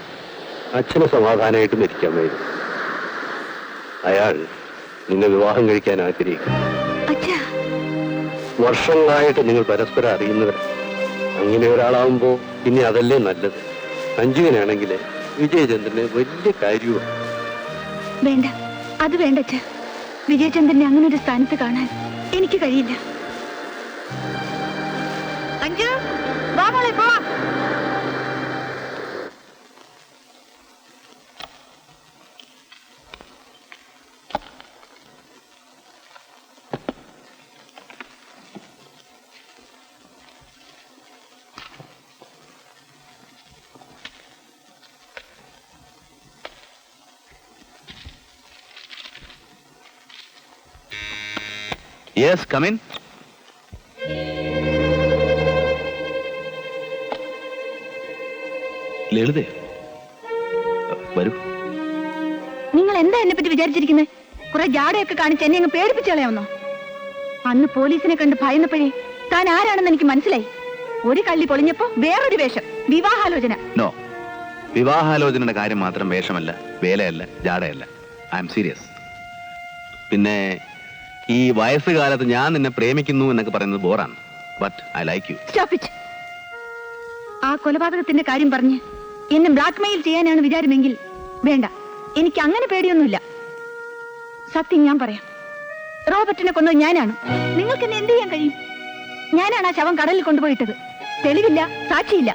അച്ഛന് സമാധാനമായിട്ട് മരിക്കാമായിരുന്നു. അയാൾ നിന്നെ വിവാഹം കഴിക്കാൻ ആഗ്രഹിക്കുന്നു. വർഷങ്ങളായിട്ട് നിങ്ങൾ പരസ്പരം അറിയുന്നവർ. അങ്ങനെ ഒരാളാവുമ്പോ പിന്നെ അതല്ലേ നല്ലത്. അഞ്ജുവിനാണെങ്കിൽ വിജയചന്ദ്രന് വലിയ കാര്യമാണ്. വേണ്ട, അത് വേണ്ട അച്ഛ. വിജയചന്ദ്രനെ അങ്ങനെ ഒരു സ്ഥാനത്ത് കാണാൻ എനിക്ക് കഴിയില്ല. അഞ്ജു, വാ മോളെ, പോവാം. Yes, come in. ലളിതേ, വരൂ. നിങ്ങൾ എന്താ എന്നെ പറ്റി വിചാരിച്ചിരിക്കുന്നത്? കുറെ ജാടയൊക്കെ കാണിച്ച് എന്നെ അങ്ങ് പേടിപ്പിച്ചു കളയാവുന്നോ? അന്ന് പോലീസിനെ കണ്ട് ഭയന്നപ്പോഴേ താൻ ആരാണെന്ന് എനിക്ക് മനസ്സിലായി. ഒരു കള്ളി പൊളിഞ്ഞപ്പോ വേറൊരു വേഷം, വിവാഹാലോചന. നോ, വിവാഹാലോചനയുടെ കാര്യം മാത്രം വേഷമല്ല, വേലയല്ല, ജാടയല്ല. I am serious. പിന്നെ ഈ വയസ്സുകാലത്ത് ഞാൻ നിന്നെ പ്രേമിക്കുന്നു എന്നൊക്കെ പറയുന്നത് ബോറാണ്. But I like you. Stop it. ആ കൊലപാതകത്തിന്റെ കാര്യം പറഞ്ഞ് എന്നെ ബ്ലാക്ക്മെയിൽ ചെയ്യാനാണ് വിചാരമെങ്കിൽ വേണ്ട, എനിക്ക് അങ്ങനെ പേടിയൊന്നുമില്ല. സത്യം ഞാൻ പറയാം, റോബർട്ടിനെ കൊന്നത് ഞാനാണ്. നിങ്ങൾക്ക് എന്നെ എന്ത് ചെയ്യാൻ കഴിയും? ഞാനാണ് ആ ശവം കടലിൽ കൊണ്ടുപോയിട്ടത്. തെളിവില്ല, സാക്ഷിയില്ല,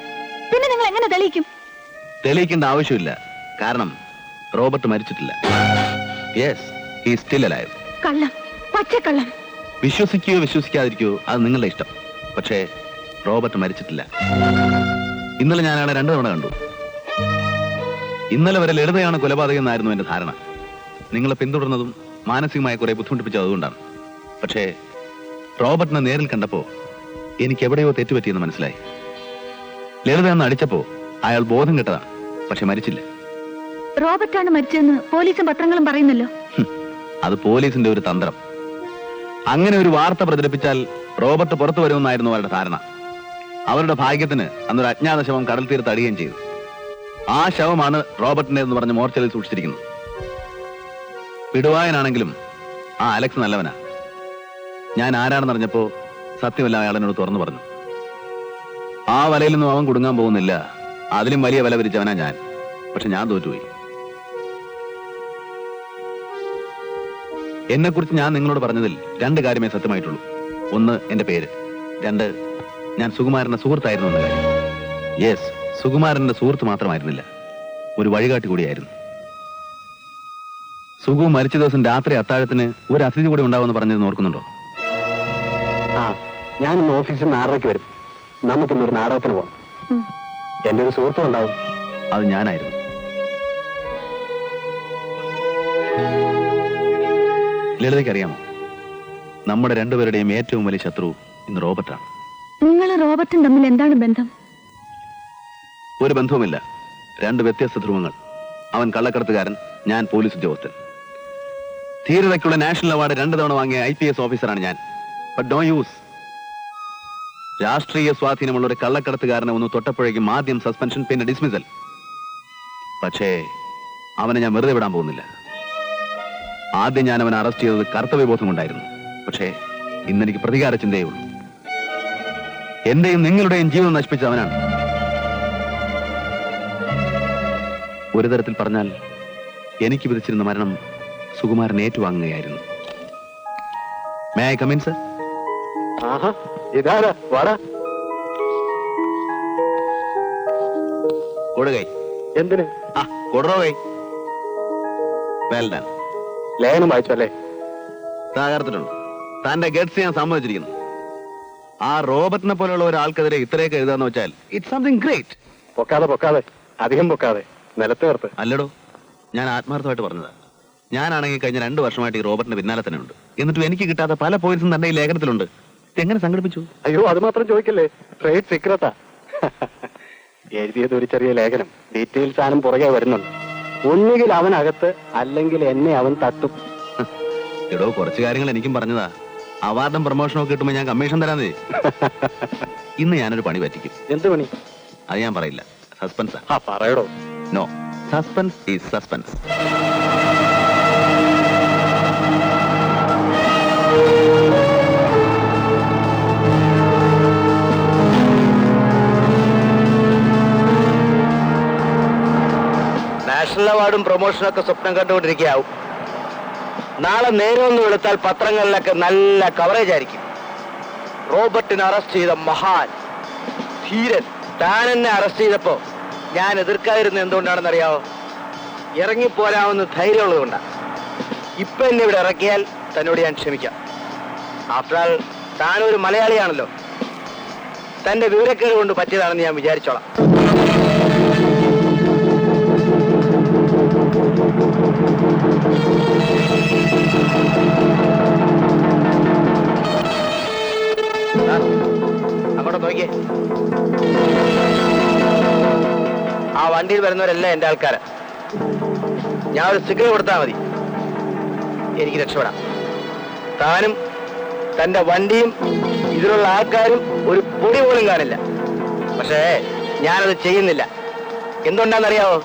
പിന്നെ നിങ്ങൾ എങ്ങനെ തെളിയിക്കും? തെളിയിക്കേണ്ട ആവശ്യമില്ല, കാരണം റോബർട്ട് മരിച്ചിട്ടില്ല. Yes, he is still alive. കള്ളം, പച്ചക്കള്ളം. വിശ്വസിക്കുകയോ വിശ്വസിക്കാതിരിക്കുകയോ അത് നിങ്ങളുടെ ഇഷ്ടം. പക്ഷേ റോബർട്ട് മരിച്ചിട്ടില്ല. ഇന്നലെ ഞാൻ അയാളെ 2 തവണ കണ്ടു. ഇന്നലെ വരെ ലളിതയാണ് കൊലപാതകം എന്നായിരുന്നു എന്റെ ധാരണ. നിങ്ങളെ പിന്തുടർന്നതും മാനസികമായി കുറെ ബുദ്ധിമുട്ടിപ്പിച്ചത് അതുകൊണ്ടാണ്. പക്ഷേ റോബർട്ടിനെ നേരിൽ കണ്ടപ്പോ എനിക്ക് എവിടെയോ തെറ്റുപറ്റിയെന്ന് മനസ്സിലായി. ലളിത എന്ന് അടിച്ചപ്പോ അയാൾ ബോധം കെട്ടതാണ്, പക്ഷെ മരിച്ചില്ല. റോബർട്ടാണ് മരിച്ചതെന്ന് പോലീസും പത്രങ്ങളും പറയുന്നല്ലോ. അത് പോലീസിന്റെ ഒരു തന്ത്രം. അങ്ങനെ ഒരു വാർത്ത പ്രചരിപ്പിച്ചാൽ റോബർട്ട് പുറത്തു വരുമെന്നായിരുന്നു അവരുടെ ധാരണ. അവരുടെ ഭാഗ്യത്തിന് അന്നൊരു അജ്ഞാത ശവം കടൽ തീരത്ത് അടിയുകയും ചെയ്തു. ആ ശവമാണ് റോബർട്ടിന്റെ എന്ന് പറഞ്ഞ് മോർച്ചറിൽ സൂക്ഷിച്ചിരിക്കുന്നത്. പിടുവായനാണെങ്കിലും ആ അലക്സ് നല്ലവനാ. ഞാൻ ആരാണെന്നറിഞ്ഞപ്പോ സത്യമല്ല അയാളെന്നോട് തുറന്നു പറഞ്ഞു. ആ വലയിൽ നിന്നും അവൻ കുടുങ്ങാൻ പോകുന്നില്ല, അതിലും വലിയ വല വിരിച്ചവനാ ഞാൻ. പക്ഷെ ഞാൻ തോറ്റുപോയി. എന്നെക്കുറിച്ച് ഞാൻ നിങ്ങളോട് പറഞ്ഞതിൽ 2 കാര്യമേ സത്യമായിട്ടുള്ളൂ. 1, എന്റെ പേര്. 2, ഞാൻ സുകുമാരന്റെ സുഹൃത്തായിരുന്നു എന്ന കാര്യം. യെസ്, സുകുമാരന്റെ സുഹൃത്ത് മാത്രമായിരുന്നില്ല, ഒരു വഴികാട്ടി കൂടിയായിരുന്നു. സുഗു മരിച്ച ദിവസം രാത്രി അത്താഴത്തിന് ഒരു അതിഥി കൂടി ഉണ്ടാവുമെന്ന് പറഞ്ഞത് ഓർക്കുന്നുണ്ടോ? ആ, ഞാനിന്ന് ഓഫീസിൽ നിന്ന് 6:30 വരും. നമുക്കിന്നൊരു നാടകത്തിന് പോകാം. എന്റെ ഒരു സുഹൃത്തും ഉണ്ടാവും. അത് ഞാനായിരുന്നു. ലളിതയ്ക്കറിയാമോ, നമ്മുടെ 2 പേരുടെയും ഏറ്റവും വലിയ ശത്രു ഇന്ന് റോബർട്ടാണ്. നിങ്ങൾ റോബർട്ടും തമ്മിൽ എന്താണ് ബന്ധം? ഒരു ബന്ധവുമില്ല. 2 വ്യത്യസ്ത ധ്രുവങ്ങൾ. അവൻ കള്ളക്കടത്തുകാരൻ, ഞാൻ പോലീസ് ഉദ്യോഗസ്ഥൻ. ധീരതയ്ക്കുള്ള നാഷണൽ അവാർഡ് 2 തവണ വാങ്ങിയ IPS ഓഫീസറാണ് ഞാൻ. But don't use. രാഷ്ട്രീയ സ്വാധീനമുള്ള ഒരു കള്ളക്കടത്തുകാരനെ ഒന്ന് തൊട്ടപ്പോഴേക്കും ആദ്യം സസ്പെൻഷൻ, പിന്നെ ഡിസ്മിസൽ. പക്ഷേ അവനെ ഞാൻ വെറുതെ വിടാൻ പോകുന്നില്ല. ആദ്യം ഞാൻ അവനെ അറസ്റ്റ് ചെയ്തത് കർത്തവ്യബോധം കൊണ്ടായിരുന്നു. പക്ഷേ ഇന്നെനിക്ക് പ്രതികാര ചിന്തയേ ഉള്ളൂ. എന്റെയും നിങ്ങളുടെയും ജീവിതം നശിപ്പിച്ച അവനാണ്. ഒരു തരത്തിൽ പറഞ്ഞാൽ എനിക്ക് വിധിച്ചിരുന്ന മരണം സുകുമാരൻ ഏറ്റുവാങ്ങുകയായിരുന്നു. May I come in, sir? ആഹാ, ഇതാരാ? വാടാ. കൊടുകൈ. എന്തിന്? ആ, കൊടുറോ കൈ. Well done. ലേഖനം വായിച്ചല്ലേ? തകർത്തിട്ടുണ്ട്. തന്റെ ഗഡ്സ് ഞാൻ സമ്മതിച്ചിരിക്കുന്നു. ആ റോബർട്ടിനെ പോലെയുള്ള ഒരാൾക്കെതിരെ ഇത്രയൊക്കെ എഴുതാന്ന് വെച്ചാൽ ഇറ്റ്സ് സംതിങ് ഗ്രേറ്റ്. പൊക്കാതെ അധികം പൊക്കാതെ, നിലത്ത് ചേർത്ത്. അല്ലടോ, ഞാൻ ആത്മാർത്ഥമായിട്ട് പറഞ്ഞതാ. ഞാനാണെങ്കിൽ കഴിഞ്ഞ 2 വർഷമായിട്ട് ഈ റോബർട്ടിന്റെ പിന്നാലെ തന്നെ ഉണ്ട്. എന്നിട്ടും എനിക്ക് കിട്ടാത്ത പല പോയിന്റ്സും തന്റെ ഈ ലേഖനത്തിലുണ്ട്. എങ്ങനെ സംഘടിപ്പിച്ചു? അയ്യോ, അത് മാത്രം ചോദിക്കല്ലേ, ട്രേഡ് സീക്രട്ടാ. എഴുതിയത് ഒരു ചെറിയ ലേഖനം, ഡീറ്റെയിൽസ് സാധനം പുറകെ വരുന്നുണ്ട്. ഒന്നുകിൽ അവനകത്ത്, അല്ലെങ്കിൽ എന്നെ അവൻ തട്ടും. എടോ, കുറച്ച് കാര്യങ്ങൾ എനിക്കും പറഞ്ഞതാ. അവാർഡും പ്രൊമോഷനും ഒക്കെ കിട്ടുമ്പോൾ ഞാൻ കമ്മീഷൻ തരാന്നേ. ഇന്ന് ഞാനൊരു പണി പറ്റിക്കും. എന്ത് പണി? അത് ഞാൻ പറയില്ല, സസ്പെൻസാ. പറയടോ. No, suspense is suspense. National അവാർഡും പ്രൊമോഷനും ഒക്കെ സ്വപ്നം കണ്ടുകൊണ്ടിരിക്കുകയാവും. നാളെ നേരെ ഒന്ന് വെളുത്താൽ പത്രങ്ങളിലൊക്കെ നല്ല കവറേജ് ആയിരിക്കും. റോബർട്ടിനെ അറസ്റ്റ് ചെയ്ത മഹാൻ, ധീരൻ. താൻ എന്നെ അറസ്റ്റ് ചെയ്തപ്പോ ഞാൻ എതിർക്കാതിരുന്നത് എന്തുകൊണ്ടാണെന്ന് അറിയാവോ? ഇറങ്ങിപ്പോരാമെന്ന് ധൈര്യമുള്ളത് കൊണ്ടാണ്. ഇപ്പൊ എന്നെ ഇവിടെ ഇറക്കിയാൽ തന്നോട് ഞാൻ ക്ഷമിക്കാം. ആഫ്റ്റർ ആൾ താനൊരു മലയാളിയാണല്ലോ. തന്റെ വിവരക്കേട് കൊണ്ട് പറ്റിയതാണെന്ന് ഞാൻ വിചാരിച്ചോളാം. അങ്ങോട്ട് നോക്കിയേ. ആ വണ്ടിയിൽ വരുന്നവരെല്ലാം എന്റെ ആൾക്കാരാ. ഞാൻ ഒരു സിഗ്നൽ കൊടുത്താൽ മതി, എനിക്ക് രക്ഷപ്പെടാം. താനും തന്റെ വണ്ടിയും ഇതിലുള്ള ആൾക്കാരും ഒരു പൊടി പോലും കാണില്ല. പക്ഷേ ഞാനത് ചെയ്യുന്നില്ല. എന്തുകൊണ്ടാണെന്നറിയാവോ?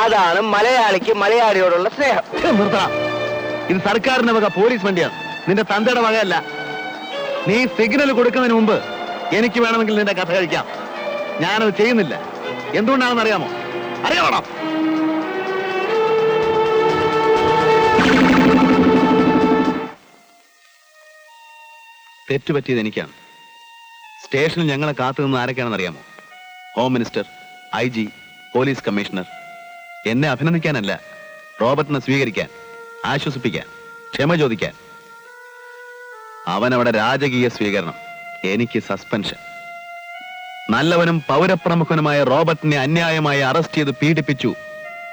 അതാണ് മലയാളിക്ക് മലയാളിയോടുള്ള സ്നേഹം. നിർത്തണം. ഇത് സർക്കാരിന്റെ വക പോലീസ് വണ്ടിയാണ്, നിന്റെ തന്തയുടെ വകയല്ല. നീ സിഗ്നൽ കൊടുക്കുന്നതിന് മുമ്പ് എനിക്ക് വേണമെങ്കിൽ നിന്റെ കഥ കഴിക്കാം. ഞാനത് ചെയ്യുന്നില്ല. എന്തുകൊണ്ടാണെന്ന് അറിയാമോ? അറിയാവണം. തെറ്റുപറ്റിയത് എനിക്കാണ്. സ്റ്റേഷനിൽ ഞങ്ങളെ കാത്തു നിന്ന് ആരൊക്കെയാണെന്ന് അറിയാമോ? Home minister, IG, police commissioner. എന്നെ അഭിനന്ദിക്കാനല്ല, റോബർട്ടിനെ സ്വീകരിക്കാൻ, ആശ്വസിപ്പിക്കാൻ, ക്ഷമ ചോദിക്കാൻ. അവനവിടെ രാജകീയ സ്വീകരണം, എനിക്ക് സസ്പെൻഷൻ. നല്ലവനും പൗരപ്രമുഖനുമായ റോബർട്ടിനെ അന്യായമായി അറസ്റ്റ് ചെയ്ത് പീഡിപ്പിച്ചു.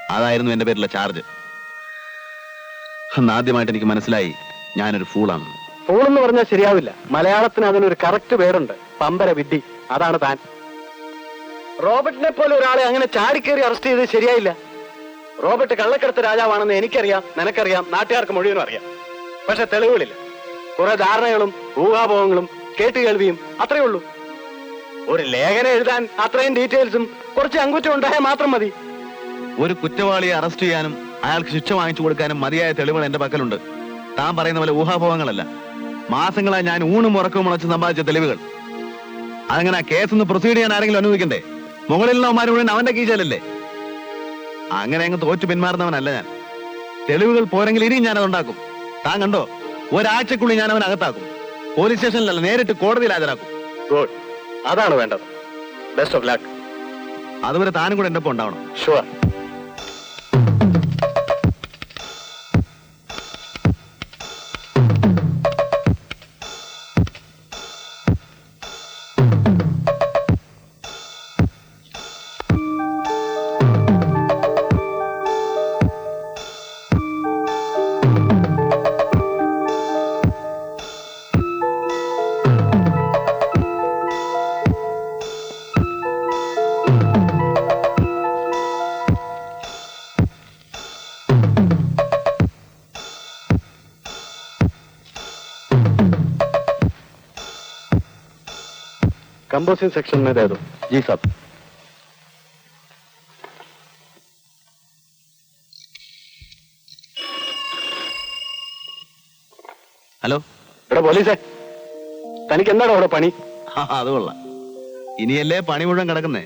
അതായിരുന്നു എന്റെ പേരിലുള്ള ചാർജ്. അന്ന് ആദ്യമായിട്ട് എനിക്ക് മനസ്സിലായി ഞാനൊരു ഫൂളാണ്. ഫൂൾ എന്ന് പറഞ്ഞാൽ ശരിയാവില്ല. മലയാളത്തിന് അതിനൊരു കറക്റ്റ് പേരുണ്ട്, പമ്പര വിഡ്ഢി. അതാണ് താൻ. റോബർട്ടിനെ പോലെ ഒരാളെ അങ്ങനെ ചാടിക്കേറി അറസ്റ്റ് ചെയ്ത് ശരിയായില്ല. റോബർട്ട് കള്ളക്കടത്ത് രാജാവാണെന്ന് എനിക്കറിയാം, നിനക്കറിയാം, നാട്ടുകാർക്ക് മുഴുവനും അറിയാം. പക്ഷെ തെളിവുകളില്ല. കുറെ ധാരണകളും ഊഹാപോഹങ്ങളും കേട്ടുകേൾവിയും അത്രയേ ഉള്ളൂ. ഒരു ലേഖനം എഴുതാൻ അത്രയും ഡീറ്റെയിൽസും കുറച്ച് അങ്കുറ്റം ഉണ്ടായാൽ മാത്രം മതി. ഒരു കുറ്റവാളിയെ അറസ്റ്റ് ചെയ്യാനും അയാൾക്ക് ശിക്ഷ വാങ്ങിച്ചു കൊടുക്കാനും മതിയായ തെളിവുകൾ എന്റെ പക്കലുണ്ട്. താൻ പറയുന്ന പോലെ ഊഹാപോഹങ്ങളല്ല. മാസങ്ങളായി ഞാൻ ഊണും ഉറക്കവും മുളച്ച് സമ്പാദിച്ച തെളിവുകൾ. അതങ്ങനെ ആ കേസൊന്ന് പ്രൊസീഡ് ചെയ്യാൻ ആരെങ്കിലും അനുവദിക്കണ്ടേ? മുകളിലുള്ളവന്മാർ മുഴുവൻ അവന്റെ കീശയിലല്ലേ? അങ്ങനെ അങ്ങ് തോറ്റു പിന്മാറുന്നവനല്ല ഞാൻ. തെളിവുകൾ പോരെങ്കിൽ ഇനിയും ഞാൻ അതുണ്ടാക്കും. താൻ കണ്ടോ, ഒരാഴ്ചക്കുള്ളിൽ ഞാൻ അവൻ അകത്താക്കും. പോലീസ് സ്റ്റേഷനിലല്ല, നേരിട്ട് കോടതിയിൽ ഹാജരാക്കും. ഗുഡ്, അതാണ് വേണ്ടത്. Best of luck. അതുവരെ താനും കൂടെ എന്റെ ഒപ്പം ഉണ്ടാവണം. ഷുവർ. कंपोजिंग सेक्शन में दे दो। जी साहब। ഹലോ, ഇവിടെ പോലീസേ, തനിക്ക് എന്താണോ അവിടെ പണി? അത് കൊള്ളാം. ഇനിയല്ലേ പണി മുഴുവൻ കിടക്കുന്നേ.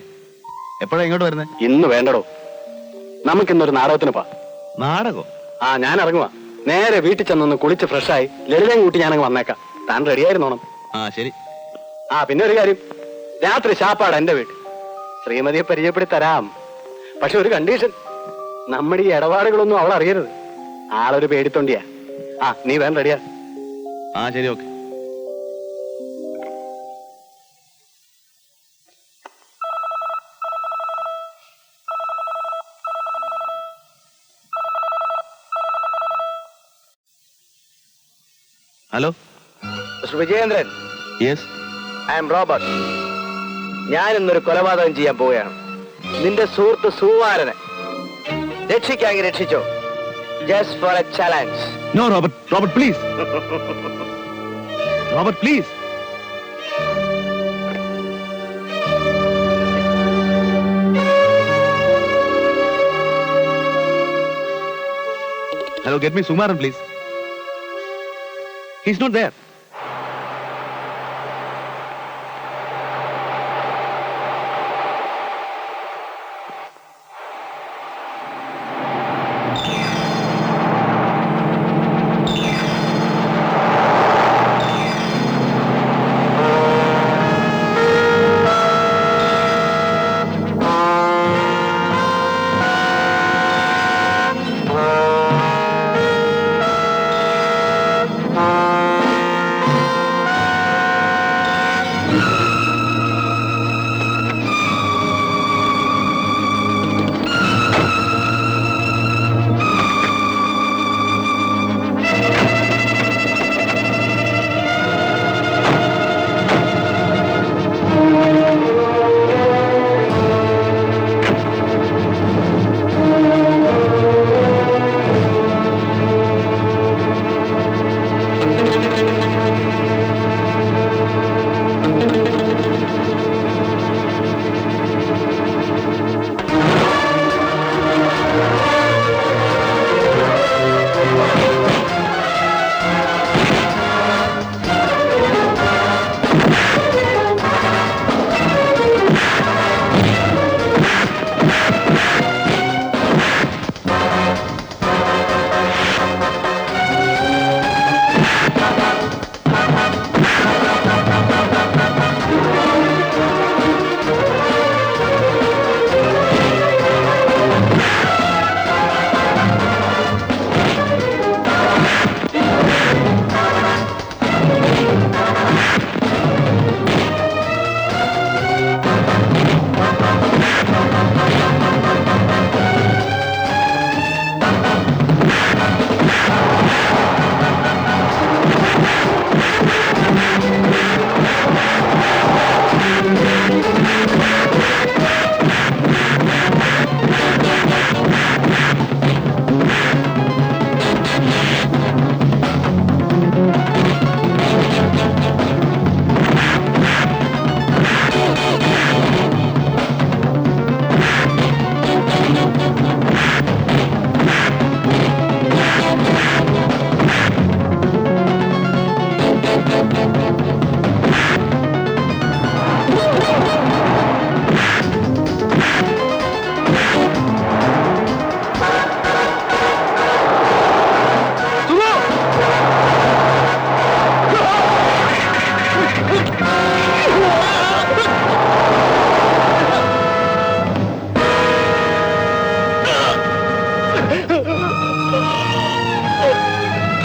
എപ്പോഴാ ഇങ്ങോട്ട് വരുന്നേ? ഇന്ന് വേണ്ടടോ, നമുക്കിന്നൊരു നാടകത്തിന് പോവാം. നാടകം? ആ, ഞാൻ ഇറങ്ങുവാ. നേരെ വീട്ടിൽ ചെന്നൊന്ന് കുളിച്ച് ഫ്രഷായി ലളിതയും കൂട്ടി ഞാനങ്ങ് വന്നേക്കാം. താൻ റെഡിയായിരുന്നോണം. ആ ശരി. ആ, പിന്നെ ഒരു കാര്യം, രാത്രി ശാപ്പാട് എന്റെ വീട്ടിൽ. ശ്രീമതിയെ പരിചയപ്പെടുത്തി തരാം. പക്ഷെ ഒരു കണ്ടീഷൻ, നമ്മുടെ ഈ ഇടപാടുകളൊന്നും അവൾ അറിയരുത്. ആളൊരു പേടിത്തൊണ്ടിയാ. ആ, നീ വേണ്ട റെഡിയാ. ആ ശരി, okay. Hello mister Vijayendran. Yes. I am Robert. ഞാൻ ഇന്നൊരു കൊലപാതകം ചെയ്യാൻ പോവുകയാണ്. നിന്റെ സുഹൃത്ത് സുകുമാരനെ രക്ഷിക്കാമെങ്കിൽ രക്ഷിച്ചോ. Just for a challenge. No Robert, Robert please. Robert please. Hello, get me Sukumaran please. He's not there.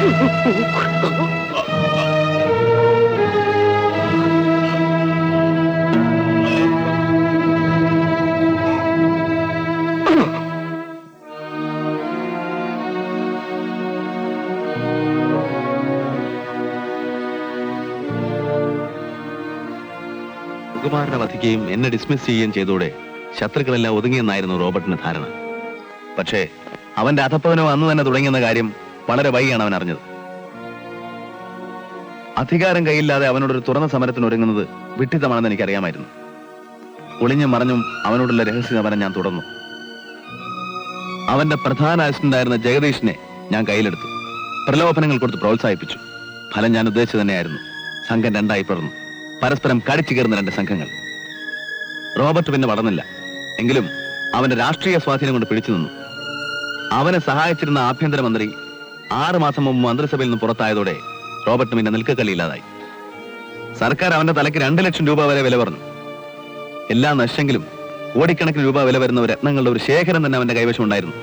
സുകുമാരനെ വധിക്കുകയും എന്നെ ഡിസ്മിസ് ചെയ്യുകയും ചെയ്തോടെ ശത്രുക്കളെല്ലാം ഒതുങ്ങിയെന്നായിരുന്നു റോബർട്ടിന് ധാരണ. പക്ഷേ അവന്റെ അധപ്പതനം അന്ന് തന്നെ തുടങ്ങിയെന്ന കാര്യം വളരെ വൈകിയാണ് അവൻ അറിഞ്ഞത്. അധികാരം കയ്യില്ലാതെ അവനോടൊരു തുറന്ന സമരത്തിന് ഒരുങ്ങുന്നത് വിഡ്ഢിത്തമാണെന്ന് എനിക്കറിയാമായിരുന്നു. ഒളിഞ്ഞും മറഞ്ഞും അവനോടുള്ള രഹസ്യ സമരം ഞാൻ തുടർന്നു. അവന്റെ പ്രധാന അസിസ്റ്റന്റായിരുന്ന ജഗദീഷിനെ ഞാൻ കയ്യിലെടുത്തു. പ്രലോഭനങ്ങൾ കൊടുത്ത് പ്രോത്സാഹിപ്പിച്ചു. ഫലം ഞാൻ ഉദ്ദേശിച്ചു തന്നെയായിരുന്നു. സംഘം രണ്ടായി പിറന്നു. പരസ്പരം കടിച്ചു കയറുന്ന രണ്ട് സംഘങ്ങൾ. റോബർട്ട് പിന്നെ വളർന്നില്ല. എങ്കിലും അവന്റെ രാഷ്ട്രീയ സ്വാധീനം കൊണ്ട് പിടിച്ചു നിന്നു. അവനെ സഹായിച്ചിരുന്ന ആഭ്യന്തരമന്ത്രി 6 മാസം മുമ്പ് മന്ത്രിസഭയിൽ നിന്ന് പുറത്തായതോടെ റോബർട്ട് പിന്നെ നിൽക്കക്കള്ളിയില്ലാതായി. സർക്കാർ അവന്റെ തലയ്ക്ക് 2 ലക്ഷം രൂപ വരെ വില പറഞ്ഞു. എല്ലാം നശിച്ചെങ്കിലും കോടിക്കണക്കിന് രൂപ വില വരുന്ന രത്നങ്ങളുടെ ഒരു ശേഖരം തന്നെ അവന്റെ കൈവശം ഉണ്ടായിരുന്നു.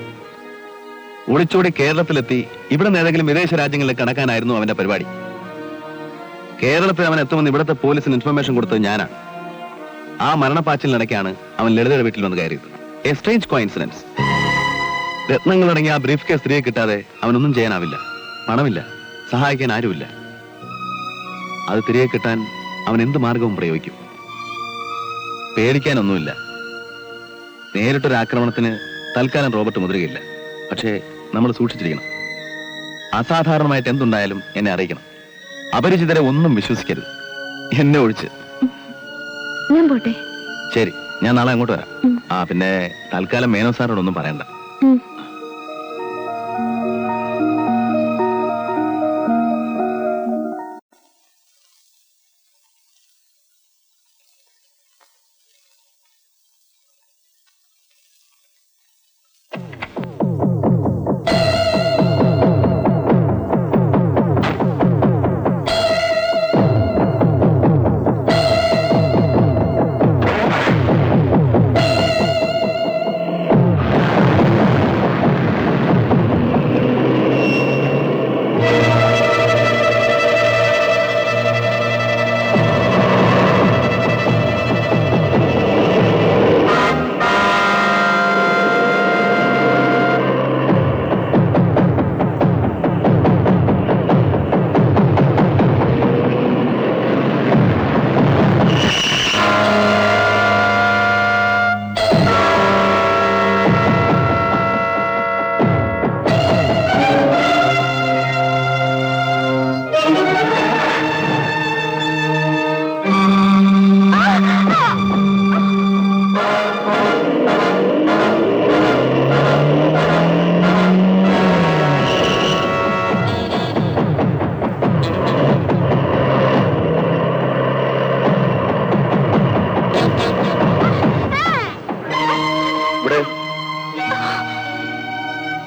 ഒളിച്ചോടി കേരളത്തിലെത്തി ഇവിടെ നിന്ന് ഏതെങ്കിലും വിദേശ രാജ്യങ്ങളിലേക്ക് കടക്കാനായിരുന്നു അവന്റെ പരിപാടി. കേരളത്തിൽ അവൻ എത്തുമെന്ന് ഇവിടുത്തെ പോലീസിന് ഇൻഫർമേഷൻ കൊടുത്തത് ഞാനാണ്. ആ മരണപ്പാച്ചിലിനിടയ്ക്കാണ് അവൻ ലളിതയുടെ വീട്ടിൽ വന്ന് കയറിയത്. A strange coincidence. രത്നങ്ങളടങ്ങിയ ആ ബ്രീഫ് കേസ് തിരികെ കിട്ടാതെ അവനൊന്നും ചെയ്യാനാവില്ല. പണമില്ല, സഹായിക്കാൻ ആരുമില്ല. അത് തിരികെ കിട്ടാൻ അവൻ എന്ത് മാർഗവും പ്രയോഗിക്കും. പേടിക്കാനൊന്നുമില്ല. നേരിട്ടൊരു ആക്രമണത്തിന് തൽക്കാലം റോബർട്ട് മുതിരുകയില്ല. പക്ഷേ നമ്മൾ സൂക്ഷിച്ചിരിക്കണം. അസാധാരണമായിട്ട് എന്തുണ്ടായാലും എന്നെ അറിയിക്കണം. അപരിചിതരെ ഒന്നും വിശ്വസിക്കരുത്, എന്നെ ഒഴിച്ച്. ഞാൻ പോട്ടെ. ശരി, ഞാൻ നാളെ അങ്ങോട്ട് വരാം. പിന്നെ തൽക്കാലം മേനോ സാറിനോടൊന്നും പറയണ്ട.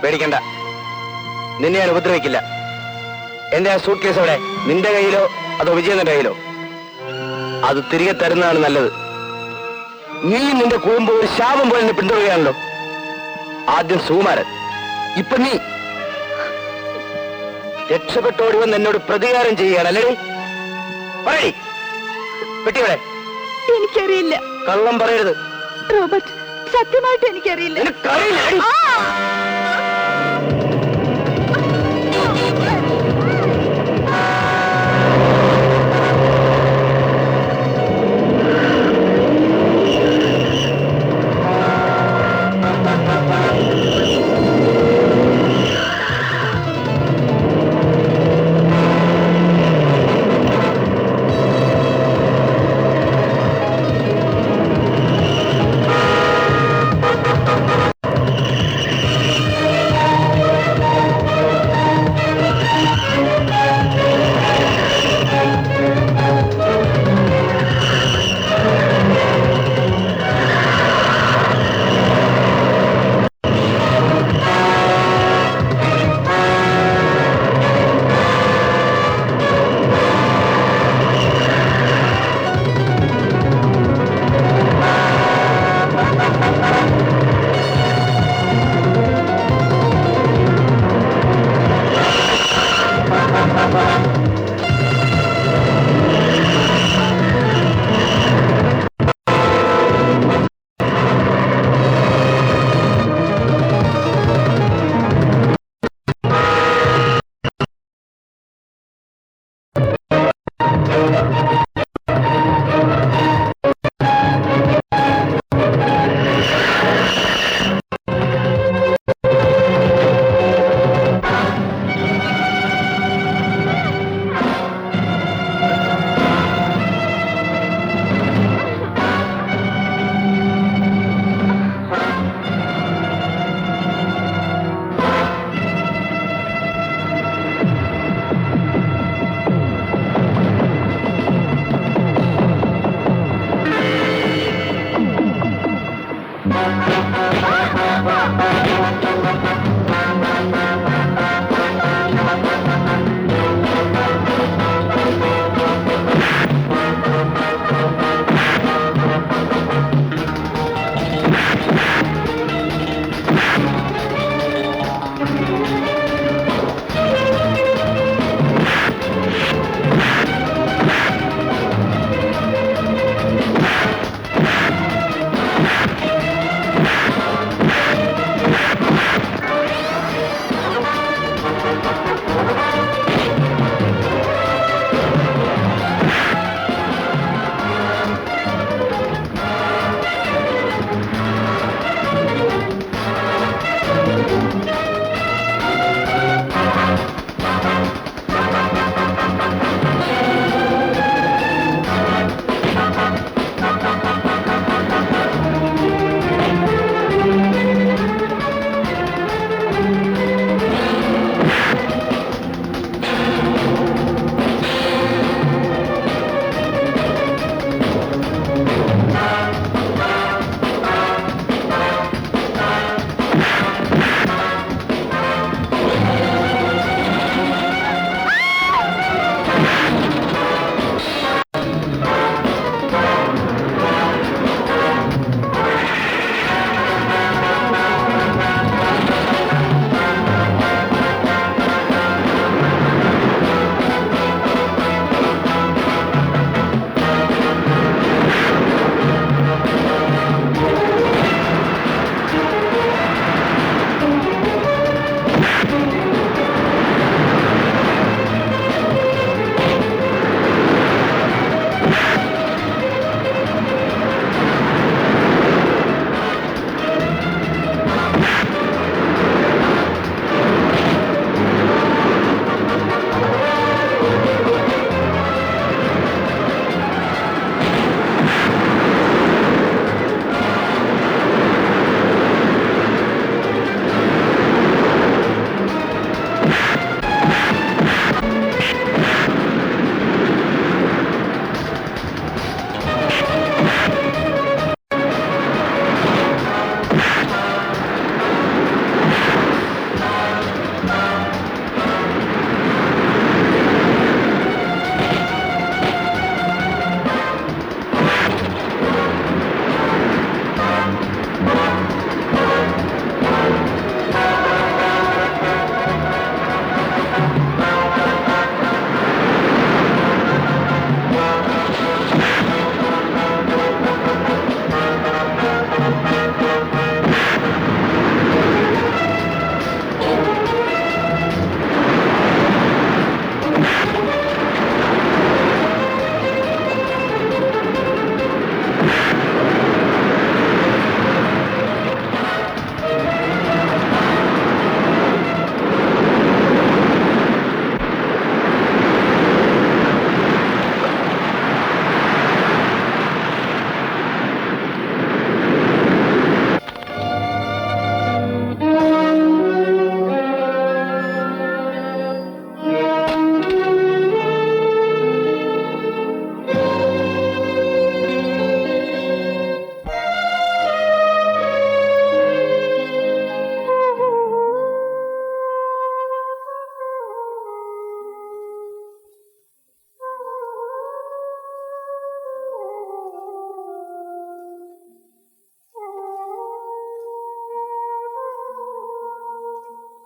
പേടിക്കണ്ട, നിന്നെ ഞാൻ ഉപദ്രവിക്കില്ല. എന്റെ ആ സൂട്ട് കേസ് അവിടെ നിന്റെ കയ്യിലോ അതോ വിജയന്റെ കയ്യിലോ? അത് തിരികെ തരുന്നതാണ് നല്ലത്. നീ നിന്റെ കുടുംബം ഒരു ശാപം പോലെ എന്നെ പിന്തുടരുകയാണല്ലോ. ആദ്യം സുകുമാരൻ, ഇപ്പൊ നീ രക്ഷപ്പെട്ടോടി വന്ന് എന്നോട് പ്രതികാരം ചെയ്യുകയാണല്ലേ? പറയടി, പെട്ടിവിടെ. എനിക്കറിയില്ല. കള്ളം പറയരുത് റോബർട്ട്, സത്യമായിട്ട് എനിക്കറിയില്ല. എനിക്കറിയില്ല.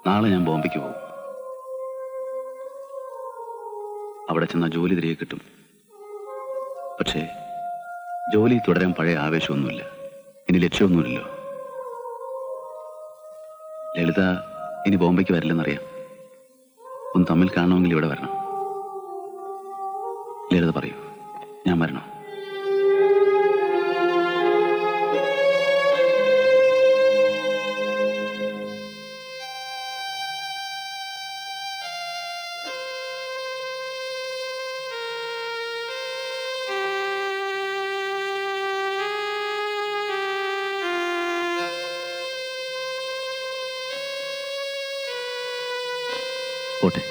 നാളെ ഞാൻ ബോംബെക്ക് പോകും. അവിടെ ചെന്നാൽ ജോലി തിരികെ കിട്ടും. പക്ഷേ ജോലി തുടരാൻ പഴയ ആവേശമൊന്നുമില്ല. ഇനി ലക്ഷ്യമൊന്നുമില്ലല്ലോ. ലളിത ഇനി ബോംബെക്ക് വരില്ലെന്നറിയാം. ഒന്ന് തമ്മിൽ കാണണമെങ്കിൽ ഇവിടെ വരണം. ലളിത പറയൂ, ഞാൻ വരണോ? പോട്ടെ.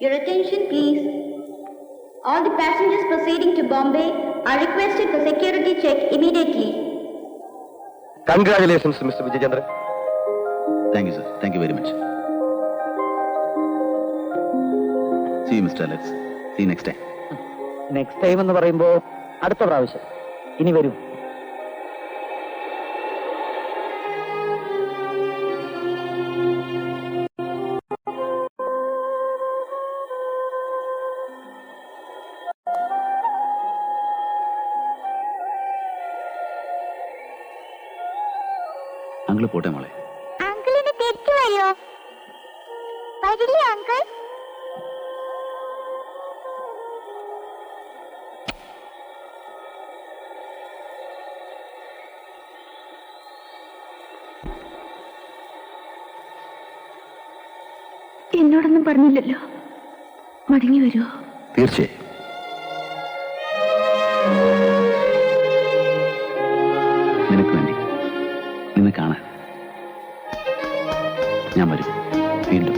Your attention, please. All the passengers proceeding to Bombay are requested for security check immediately. Congratulations mister Vijayachandran. Thank you sir. Thank you very much. See you mister Alex. See next time. Next time എന്ന് പറയുമ്പോ അടുത്ത പ്രാവശ്യം ഇനി വരും. Uncle പോട്ടെ മോളെ. അങ്കിളിന് തിരിച്ചു വരുമോ? വരില്ലേ അങ്കിൾ? എന്നോടൊന്നും പറഞ്ഞില്ലല്ലോ. മടങ്ങി വരുമോ? തീർച്ചയായും. നിനക്ക് വേണ്ടി, നിന്നെ കാണാൻ ഞാൻ വരും വീണ്ടും.